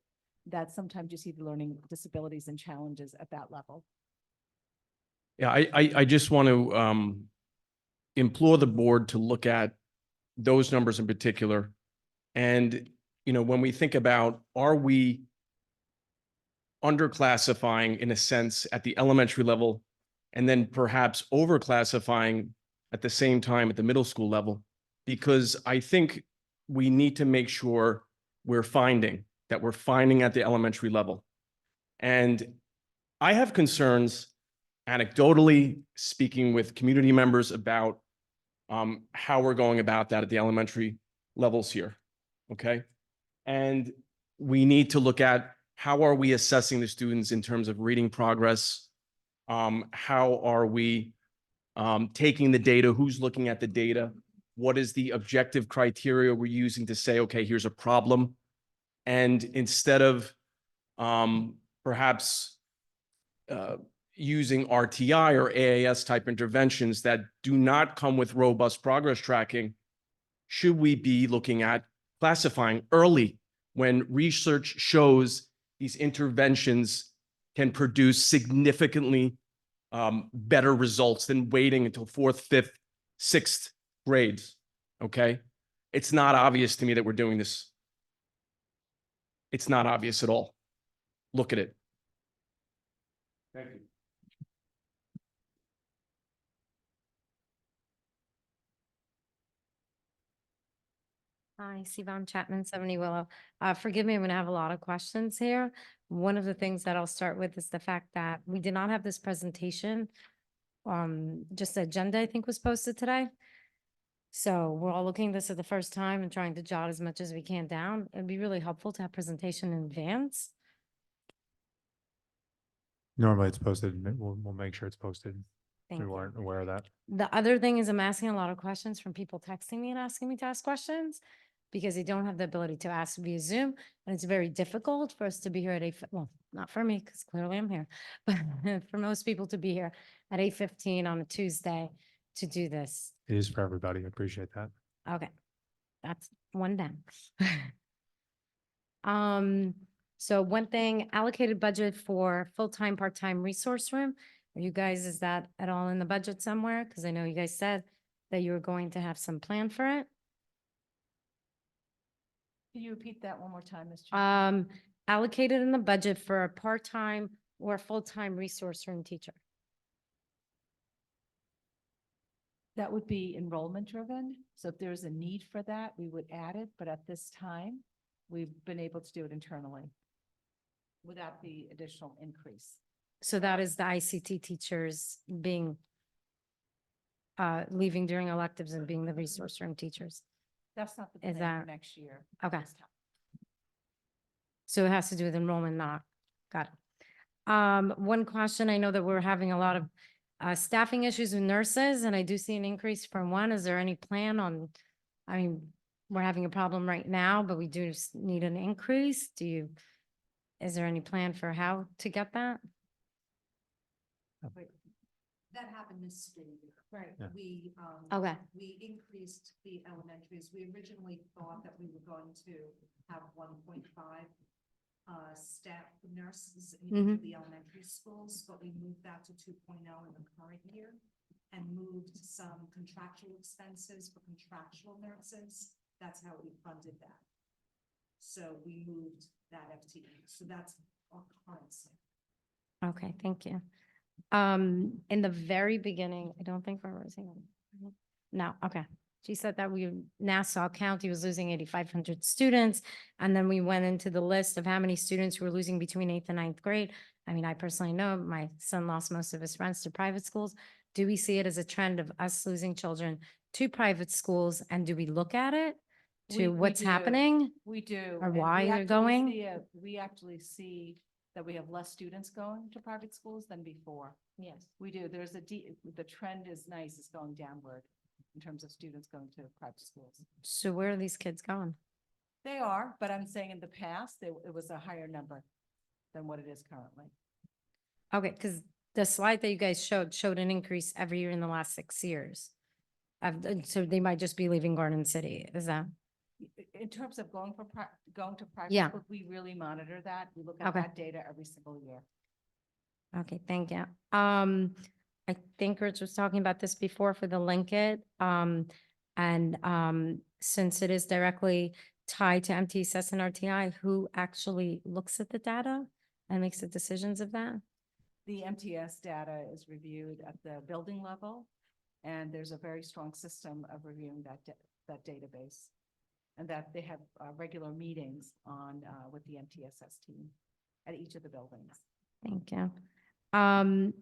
Speaker 2: that sometimes you see the learning disabilities and challenges at that level.
Speaker 13: Yeah, I just want to implore the board to look at those numbers in particular. And, you know, when we think about, are we underclassifying in a sense at the elementary level and then perhaps overclassifying at the same time at the middle school level? Because I think we need to make sure we're finding at the elementary level. And I have concerns anecdotally speaking with community members about how we're going about that at the elementary levels here. Okay. And we need to look at how are we assessing the students in terms of reading progress? How are we taking the data? Who's looking at the data? What is the objective criteria we're using to say, okay, here's a problem? And instead of perhaps using RTI or AAS type interventions that do not come with robust progress tracking, should we be looking at classifying early when research shows these interventions can produce significantly better results than waiting until fourth, fifth, sixth grades. Okay? It's not obvious to me that we're doing this. It's not obvious at all. Look at it. Thank you.
Speaker 11: Hi, Sivan Chapman, 70 Willow. Forgive me, I'm gonna have a lot of questions here. One of the things that I'll start with is the fact that we did not have this presentation. Just the agenda, I think, was posted today. So we're all looking at this for the first time and trying to jot as much as we can down. It'd be really helpful to have presentation in advance.
Speaker 1: Normally it's posted, we'll make sure it's posted.
Speaker 11: Thank
Speaker 1: We
Speaker 11: you.
Speaker 1: weren't aware of that.
Speaker 11: The other thing is I'm asking a lot of questions from people texting me and asking me to ask questions because they don't have the ability to ask via Zoom. And it's very difficult for us to be here at 8, well, not for me, because clearly I'm here, but for most people to be here at 8:15 on a Tuesday to do this.
Speaker 1: It is for everybody. I appreciate that.
Speaker 11: Okay, that's one down. So one thing, allocated budget for full-time, part-time resource room. Are you guys, is that at all in the budget somewhere? Because I know you guys said that you were going to have some plan for it.
Speaker 4: Can you repeat that one more time, Ms. Chair?
Speaker 11: Allocated in the budget for a part-time or full-time resource room teacher.
Speaker 4: That would be enrollment driven. So if there's a need for that, we would add it. But at this time, we've been able to do it internally without the additional increase.
Speaker 11: So that is the ICT teachers being leaving during electives and being the resource room teachers.
Speaker 4: That's not the
Speaker 11: Is
Speaker 4: plan for
Speaker 11: that-
Speaker 4: next year.
Speaker 11: Okay.
Speaker 4: this time.
Speaker 11: So it has to do with enrollment, not, got it. One question, I know that we're having a lot of staffing issues with nurses, and I do see an increase from one. Is there any plan on, I mean, we're having a problem right now, but we do need an increase. Is there any plan for how to get that?
Speaker 12: That happened this school year. Right.
Speaker 1: Yeah.
Speaker 11: Okay.
Speaker 12: We increased the elementaries. We originally thought that we were going to have 1.5 staff nurses in each of the elementary schools, but we moved that to 2.0 in the current year and moved some contractual expenses for contractual nurses. That's how we funded that. So we moved that FTE. So that's our current staff.
Speaker 11: Okay, thank you. In the very beginning, I don't think we're losing them. No, okay. She said that Nassau County was losing 8,500 students. And then we went into the list of how many students who were losing between 8th and 9th grade. I mean, I personally know my son lost most of his friends to private schools. Do we see it as a trend of us losing children to private schools? And do we look at it
Speaker 4: We
Speaker 11: to what's
Speaker 4: do.
Speaker 11: happening?
Speaker 4: We do.
Speaker 11: Or
Speaker 4: and
Speaker 11: why
Speaker 4: we
Speaker 11: they're
Speaker 4: actually
Speaker 11: going?
Speaker 4: we actually see that we have less students going to private schools than before.
Speaker 11: Yes.
Speaker 4: We do. There's the trend is nice, it's going downward in terms of students going to private schools.
Speaker 11: So where are these kids going?
Speaker 4: They are, but I'm saying in the past, it was a higher number than what it is currently.
Speaker 11: Okay, because the slide that you guys showed an increase every year in the last 6 years. So they might just be leaving Garden City. Is that?
Speaker 4: In terms of going to private
Speaker 11: Yeah.
Speaker 4: schools, we really monitor that. We look at
Speaker 11: Okay.
Speaker 4: that data every single year.
Speaker 11: Okay, thank you. I think Rich was talking about this before for the Linkit. Since it is directly tied to MTSS and RTI, who actually looks at the data and makes the decisions of that?
Speaker 4: The MTS data is reviewed at the building level, and there's a very strong system of reviewing that database. And that they have regular meetings on with the MTSS team at each of the buildings.
Speaker 11: Thank you.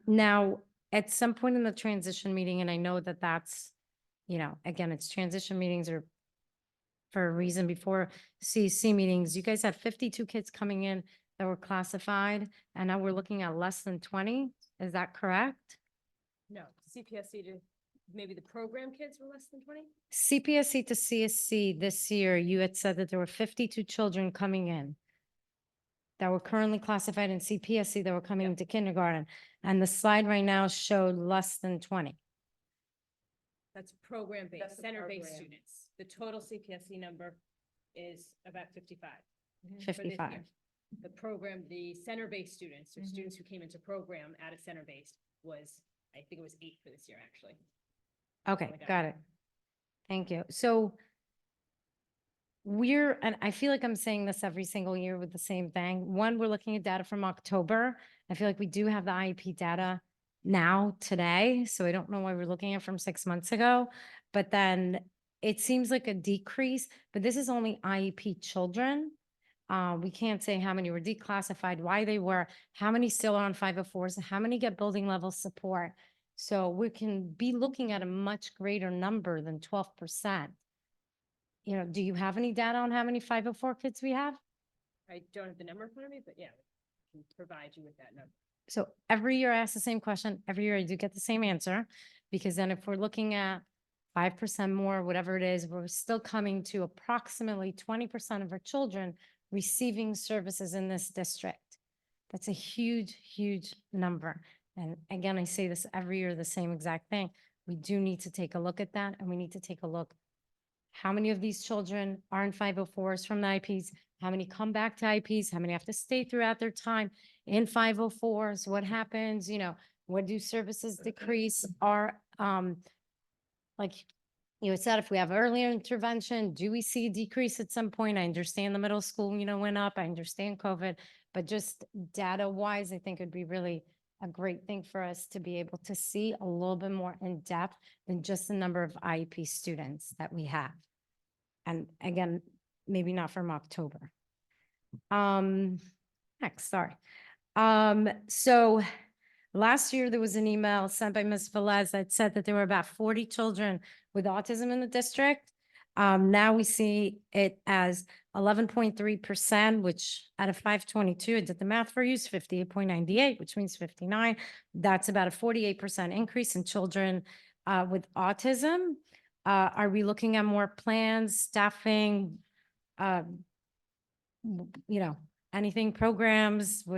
Speaker 11: Now, at some point in the transition meeting, and I know that that's, again, it's transition meetings are for a reason before CEC meetings, you guys had 52 kids coming in that were classified, and now we're looking at less than 20. Is that correct?
Speaker 8: No, CPSC to, maybe the program kids were less than 20?
Speaker 11: CPSC to CSC this year, you had said that there were 52 children coming in that were currently classified in CPSC that were coming into kindergarten. And the slide right now showed less than 20.
Speaker 8: That's program-based,
Speaker 4: That's the
Speaker 8: center-based
Speaker 4: program.
Speaker 8: students. The total CPSC number is about 55. for this
Speaker 11: 55.
Speaker 8: year. the program, the center-based students, or students who came into program at a center-based was, I think it was 8 for this year, actually.
Speaker 11: Okay,
Speaker 8: Like that.
Speaker 11: got it. Thank you. So and I feel like I'm saying this every single year with the same thing. One, we're looking at data from October. I feel like we do have the IEP data now, today, so I don't know why we're looking at from 6 months ago. But then it seems like a decrease, but this is only IEP children. We can't say how many were declassified, why they were, how many still are on 504s, how many get building level support. So we can be looking at a much greater number than 12%. You know, do you have any data on how many 504 kids we have?
Speaker 8: I don't have the number in front of me, but yeah, I can provide you with that number.
Speaker 11: So every year I ask the same question, every year I do get the same answer, because then if we're looking at 5% more, whatever it is, we're still coming to approximately 20% of our children receiving services in this district. That's a huge, huge number. And again, I say this every year, the same exact thing. We do need to take a look at that, and we need to take a look. How many of these children are in 504s from the IPs? How many come back to IPs? How many have to stay throughout their time in 504s? What happens, what do services decrease? Like you had said, if we have earlier intervention, do we see a decrease at some point? I understand the middle school, went up. I understand COVID, but just data wise, I think it'd be really a great thing for us to be able to see a little bit more in depth than just the number of IEP students that we have. And again, maybe not from October. Next, sorry. So last year there was an email sent by Ms. Velez that said that there were about 40 children with autism in the district. Now we see it as 11.3%, which out of 522, I did the math for you, is 58.98, which means 59. That's about a 48% increase in children with autism. Are we looking at more plans, staffing, anything, programs,
Speaker 8: I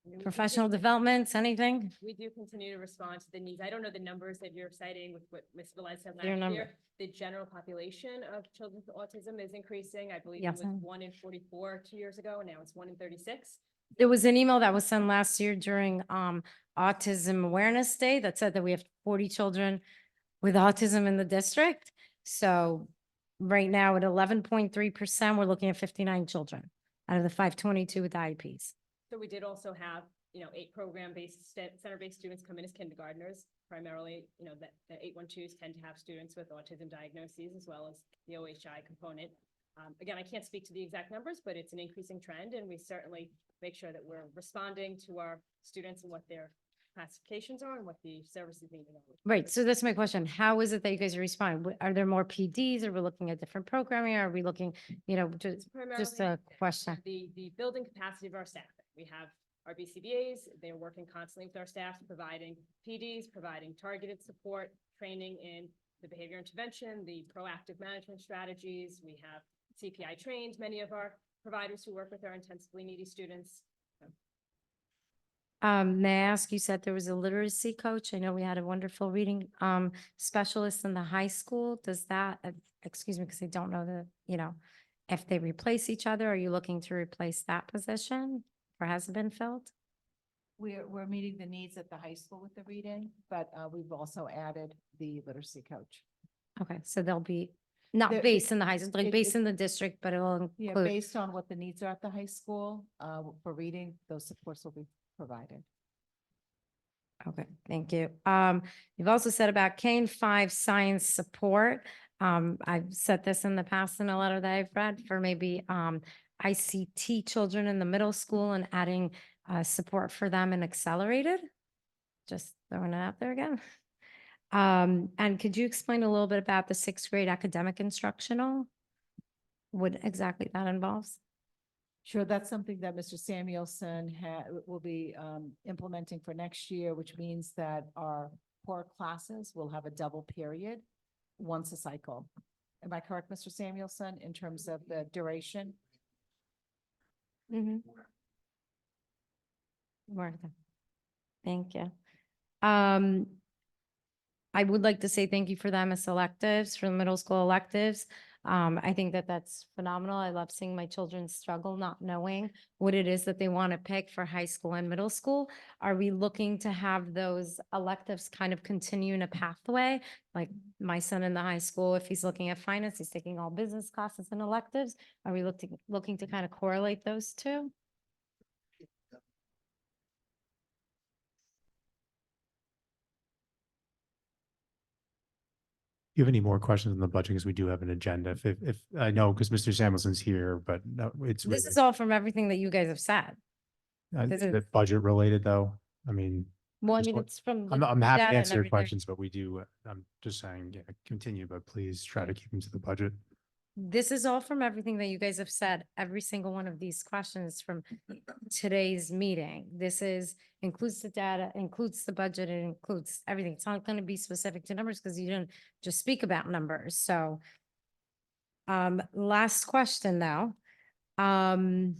Speaker 8: mean, we
Speaker 11: professional
Speaker 8: continue-
Speaker 11: developments, anything?
Speaker 8: We do continue to respond to the needs. I don't know the numbers that you're citing with what Ms. Velez said
Speaker 11: Your
Speaker 8: last
Speaker 11: number.
Speaker 8: year. The general population of children with autism is increasing. I believe it
Speaker 11: Yes,
Speaker 8: was
Speaker 11: ma'am.
Speaker 8: 1 in 44 2 years ago, and now it's 1 in 36.
Speaker 11: There was an email that was sent last year during Autism Awareness Day that said that we have 40 children with autism in the district. So right now at 11.3%, we're looking at 59 children out of the 522 with IEPs.
Speaker 8: So we did also have, 8 program-based, center-based students come in as kindergartners. Primarily, the 812s tend to have students with autism diagnoses as well as the OHI component. Again, I can't speak to the exact numbers, but it's an increasing trend, and we certainly make sure that we're responding to our students and what their classifications are and what the services need.
Speaker 11: Right, so that's my question. How is it that you guys are responding? Are there more PDs? Are we looking at different programming? Are we looking, just
Speaker 8: Primarily,
Speaker 11: a question?
Speaker 8: the building capacity of our staff. We have our BCBAs, they're working constantly with our staff, providing PDs, providing targeted support, training in the behavior intervention, the proactive management strategies. We have CPI trained many of our providers who work with our intensively needy students.
Speaker 11: May I ask, you said there was a literacy coach. I know we had a wonderful reading specialist in the high school. Does that, excuse me, because I don't know if they replace each other, are you looking to replace that position or has it been filled?
Speaker 2: We're meeting the needs at the high school with the reading, but we've also added the literacy coach.
Speaker 11: Okay, so they'll be not
Speaker 2: They're-
Speaker 11: based in the high school, like
Speaker 2: it-
Speaker 11: based
Speaker 2: it-
Speaker 11: in the district, but it will
Speaker 2: Yeah,
Speaker 11: include.
Speaker 2: based on what the needs are at the high school, for reading, those supports will be provided.
Speaker 11: Okay, thank you. You've also said about K-5 science support. I've said this in the past in a letter that I've read for maybe ICT children in the middle school and adding support for them in accelerated. Just throwing it out there again. And could you explain a little bit about the 6th grade academic instructional? What exactly that involves?
Speaker 2: Sure, that's something that Mr. Samuelson will be implementing for next year, which means that our core classes will have a double period once a cycle. Am I correct, Mr. Samuelson, in terms of the duration?
Speaker 11: Mm-hmm. Martha. Thank you. I would like to say thank you for them as electives, for the middle school electives. I think that that's phenomenal. I love seeing my children struggle, not knowing what it is that they want to pick for high school and middle school. Are we looking to have those electives kind of continue in a pathway? Like my son in the high school, if he's looking at finance, he's taking all business classes and electives. Are we looking to kind of correlate those two?
Speaker 1: You have any more questions on the budget? Because we do have an agenda. If I know, because Mr. Samuelson's here, but no, it's
Speaker 11: This
Speaker 1: really,
Speaker 11: is all from everything that you guys have said. this
Speaker 1: is
Speaker 11: is-
Speaker 1: it budget related though? I mean,
Speaker 11: Well, I
Speaker 1: Just
Speaker 11: mean,
Speaker 1: what-
Speaker 11: it's from.
Speaker 1: I'm,
Speaker 11: the
Speaker 1: I'm happy
Speaker 11: data
Speaker 1: to
Speaker 11: and
Speaker 1: answer your
Speaker 11: everything.
Speaker 1: questions, but we do, I'm just saying, yeah, continue, but please try to keep them to the budget.
Speaker 11: This is all from everything that you guys have said. Every single one of these questions from today's meeting. Includes the data, includes the budget, it includes everything. It's not going to be specific to numbers because you didn't just speak about numbers. So last question though. And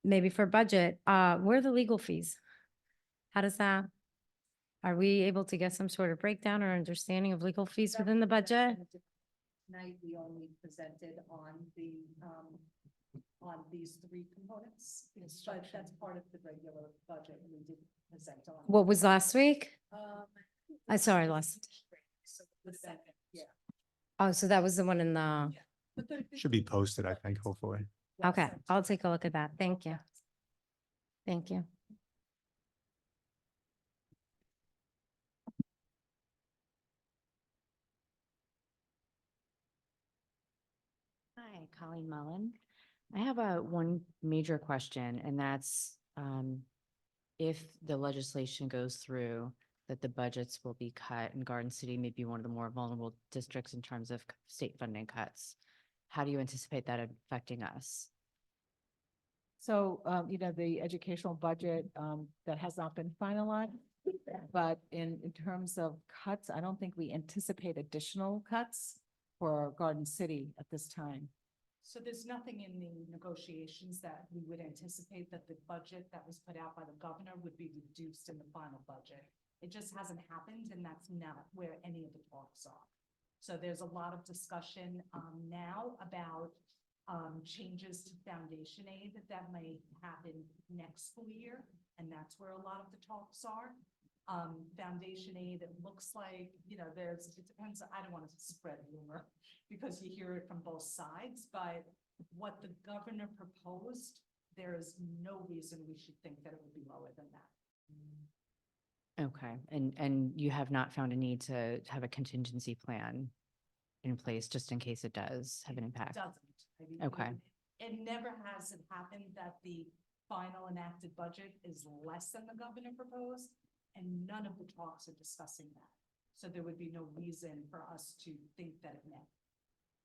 Speaker 11: maybe for budget, where are the legal fees? How does that? Are we able to get some sort of breakdown or understanding of legal fees within the budget?
Speaker 2: Tonight, we only presented on on these three components, but that's part of the regular budget. We did present on.
Speaker 11: What was last week?
Speaker 2: I
Speaker 11: saw it last.
Speaker 2: Yeah.
Speaker 11: Oh, so that was the one in the,
Speaker 1: Should be posted, I think, hopefully.
Speaker 11: okay, I'll take a look at that. Thank you. Thank you.
Speaker 14: Hi, Colleen Mullen. I have one major question, and that's if the legislation goes through, that the budgets will be cut and Garden City may be one of the more vulnerable districts in terms of state funding cuts. How do you anticipate that affecting us?
Speaker 4: So, the educational budget, that has not been finalized. But in terms of cuts, I don't think we anticipate additional cuts for Garden City at this time.
Speaker 12: So there's nothing in the negotiations that we would anticipate that the budget that was put out by the governor would be reduced in the final budget. It just hasn't happened, and that's not where any of the talks are. So there's a lot of discussion now about changes to foundation aid that may happen next school year, and that's where a lot of the talks are. Foundation aid, it looks like, it depends, I don't want to spread rumor because you hear it from both sides, but what the governor proposed, there is no reason we should think that it would be lower than that.
Speaker 14: Okay, and you have not found a need to have a contingency plan in place just in case it does have an impact?
Speaker 12: Doesn't. I mean,
Speaker 14: Okay.
Speaker 12: It never has it happened that the final enacted budget is less than the governor proposed, and none of the talks are discussing that. So there would be no reason for us to think that it meant.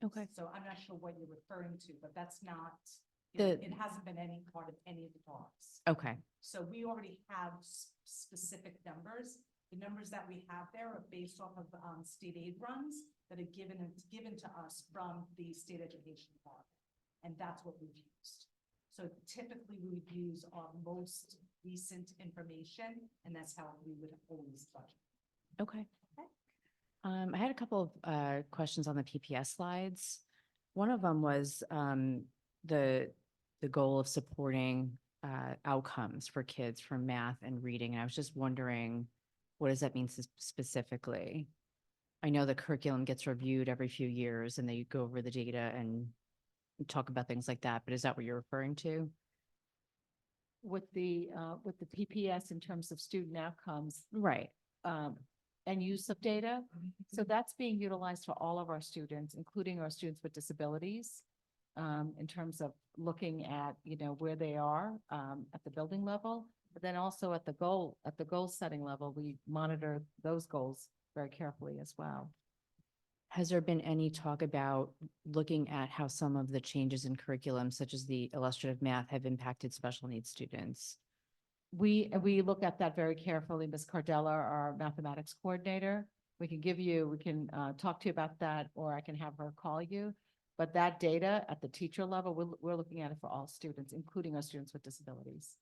Speaker 14: Okay.
Speaker 12: So I'm not sure what you're referring to, but that's not,
Speaker 14: The-
Speaker 12: it hasn't been any part of any of the talks.
Speaker 14: Okay,
Speaker 12: So we already have specific numbers. The numbers that we have there are based off of state aid runs that are given to us from the state education department. And that's what we've used. So typically we would use our most recent information, and that's how we would always budget.
Speaker 14: okay. I had a couple of questions on the PPS slides. One of them was the goal of supporting outcomes for kids for math and reading. And I was just wondering, what does that mean specifically? I know the curriculum gets reviewed every few years and they go over the data and talk about things like that, but is that what you're referring to?
Speaker 4: With the PPS in terms of student outcomes,
Speaker 14: Right.
Speaker 4: and use of data. So that's being utilized for all of our students, including our students with disabilities. In terms of looking at, where they are, at the building level, but then also at the goal setting level, we monitor those goals very carefully as well.
Speaker 14: Has there been any talk about looking at how some of the changes in curriculum, such as the illustrative math, have impacted special needs students?
Speaker 4: We look at that very carefully. Ms. Cardella, our mathematics coordinator, we can talk to you about that, or I can have her call you. But that data at the teacher level, we're looking at it for all students, including our students with disabilities.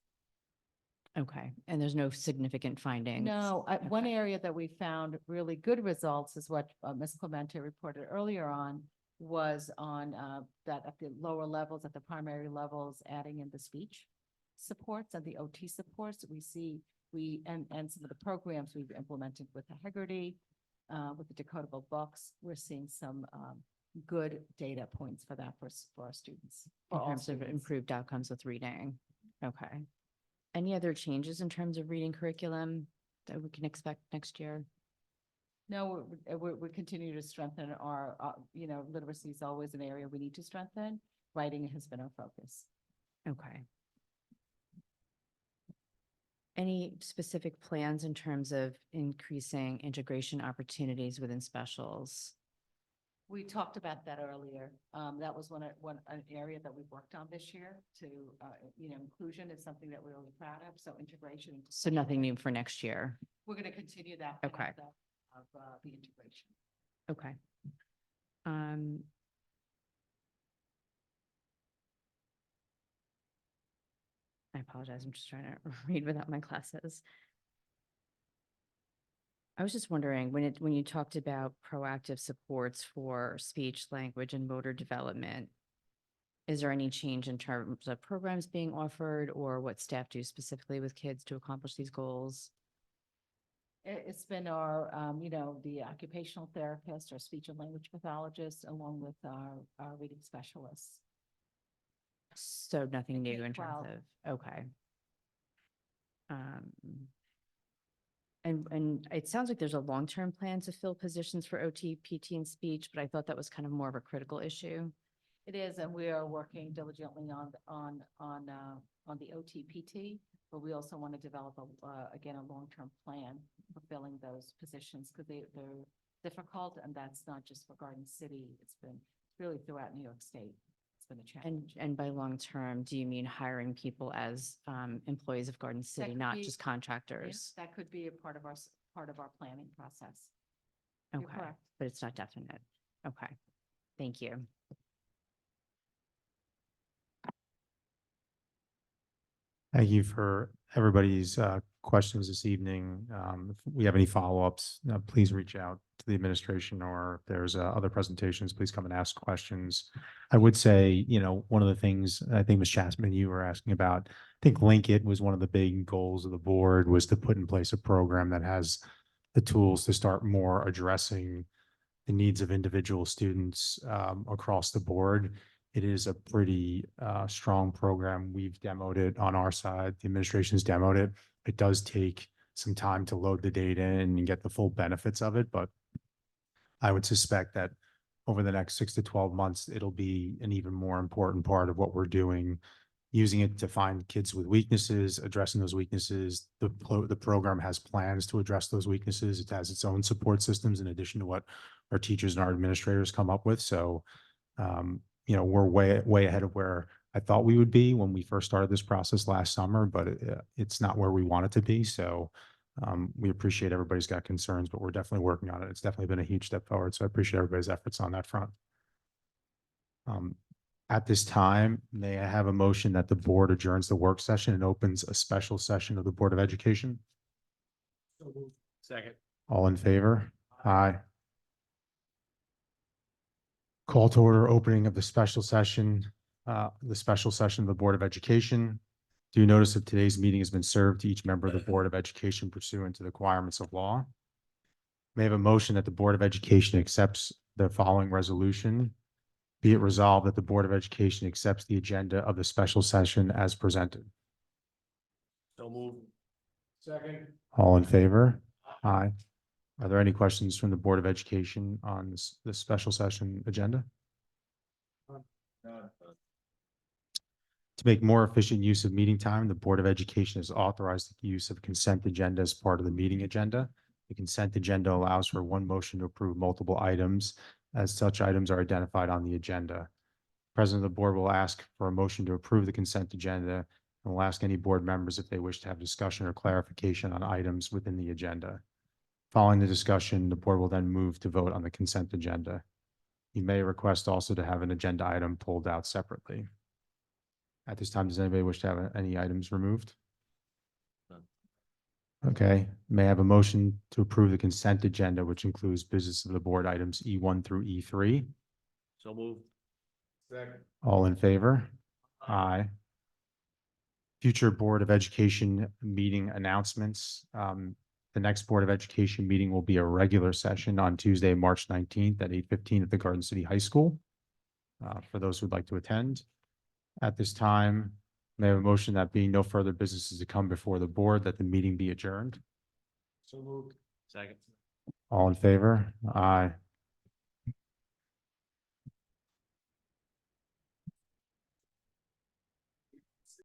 Speaker 14: Okay, and there's no significant findings?
Speaker 4: No, one
Speaker 14: Okay.
Speaker 4: area that we found really good results is what Ms. Clemente reported earlier on, was on that at the lower levels, at the primary levels, adding in the speech supports and the OT supports. We see, and some of the programs we've implemented with the Hegarty, with the decodable books, we're seeing some good data points for that for our students.
Speaker 14: In
Speaker 4: for all
Speaker 14: terms of
Speaker 4: students.
Speaker 14: improved outcomes with reading? Okay. Any other changes in terms of reading curriculum that we can expect next year?
Speaker 4: No, we continue to strengthen our, literacy is always an area we need to strengthen. Writing has been our focus.
Speaker 14: Okay. Any specific plans in terms of increasing integration opportunities within specials?
Speaker 4: We talked about that earlier. That was an area that we've worked on this year to, inclusion is something that we're really proud of. So integration. into
Speaker 14: So nothing new for next year?
Speaker 4: We're going to continue that.
Speaker 14: Okay.
Speaker 4: Of the integration.
Speaker 14: Okay. I apologize. I'm just trying to read without my glasses. I was just wondering, when you talked about proactive supports for speech, language, and motor development, is there any change in terms of programs being offered or what staff do specifically with kids to accomplish these goals?
Speaker 4: It's been our, the occupational therapist, our speech and language pathologist, along with our reading specialists.
Speaker 14: So nothing new in terms
Speaker 4: K-12.
Speaker 14: of, okay. And it sounds like there's a long-term plan to fill positions for OT, PT, and speech, but I thought that was kind of more of a critical issue.
Speaker 4: It is, and we are working diligently on the OT PT, but we also want to develop again, a long-term plan for filling those positions because they're difficult, and that's not just for Garden City. It's been really throughout New York State. It's been a challenge.
Speaker 14: And by long-term, do you mean hiring people as employees of Garden City,
Speaker 4: could
Speaker 14: not
Speaker 4: be-
Speaker 14: just contractors?
Speaker 4: That could be a part of our planning process. You're
Speaker 14: Okay,
Speaker 4: correct.
Speaker 14: but it's not definite. Okay, thank you.
Speaker 1: Thank you for everybody's questions this evening. If we have any follow-ups, please reach out to the administration, or if there's other presentations, please come and ask questions. I would say, one of the things I think Ms. Chasman, you were asking about, I think Link It was one of the big goals of the board, was to put in place a program that has the tools to start more addressing the needs of individual students across the board. It is a pretty strong program. We've demoed it on our side. The administration's demoed it. It does take some time to load the data and get the full benefits of it, but I would suspect that over the next 6 to 12 months, it'll be an even more important part of what we're doing, using it to find kids with weaknesses, addressing those weaknesses. The program has plans to address those weaknesses. It has its own support systems in addition to what our teachers and our administrators come up with. So, we're way ahead of where I thought we would be when we first started this process last summer, but it's not where we want it to be. So we appreciate everybody's got concerns, but we're definitely working on it. It's definitely been a huge step forward. So I appreciate everybody's efforts on that front. At this time, may I have a motion that the board adjourns the work session and opens a special session of the Board of Education?
Speaker 9: Second.
Speaker 1: All in favor? Aye. Call to order opening of the special session of the Board of Education. Due notice of today's meeting has been served to each member of the Board of Education pursuant to the requirements of law. May I have a motion that the Board of Education accepts the following resolution? Be it resolved that the Board of Education accepts the agenda of the special session as presented.
Speaker 9: So move. Second.
Speaker 1: All in favor? Aye. Are there any questions from the Board of Education on this special session agenda? To make more efficient use of meeting time, the Board of Education has authorized the use of consent agenda as part of the meeting agenda. The consent agenda allows for one motion to approve multiple items, as such items are identified on the agenda. President of the board will ask for a motion to approve the consent agenda, and will ask any board members if they wish to have discussion or clarification on items within the agenda. Following the discussion, the board will then move to vote on the consent agenda. You may request also to have an agenda item pulled out separately. At this time, does anybody wish to have any items removed? Okay, may I have a motion to approve the consent agenda, which includes business of the board items E1 through E3?
Speaker 9: So moved.
Speaker 1: All in favor? Aye. Future Board of Education meeting announcements. The next Board of Education meeting will be a regular session on Tuesday, March 19th at 8:15 at the Garden City High School. For those who'd like to attend. At this time, may I have a motion that being no further businesses to come before the board, that the meeting be adjourned?
Speaker 9: So moved. Second.
Speaker 1: All in favor? Aye.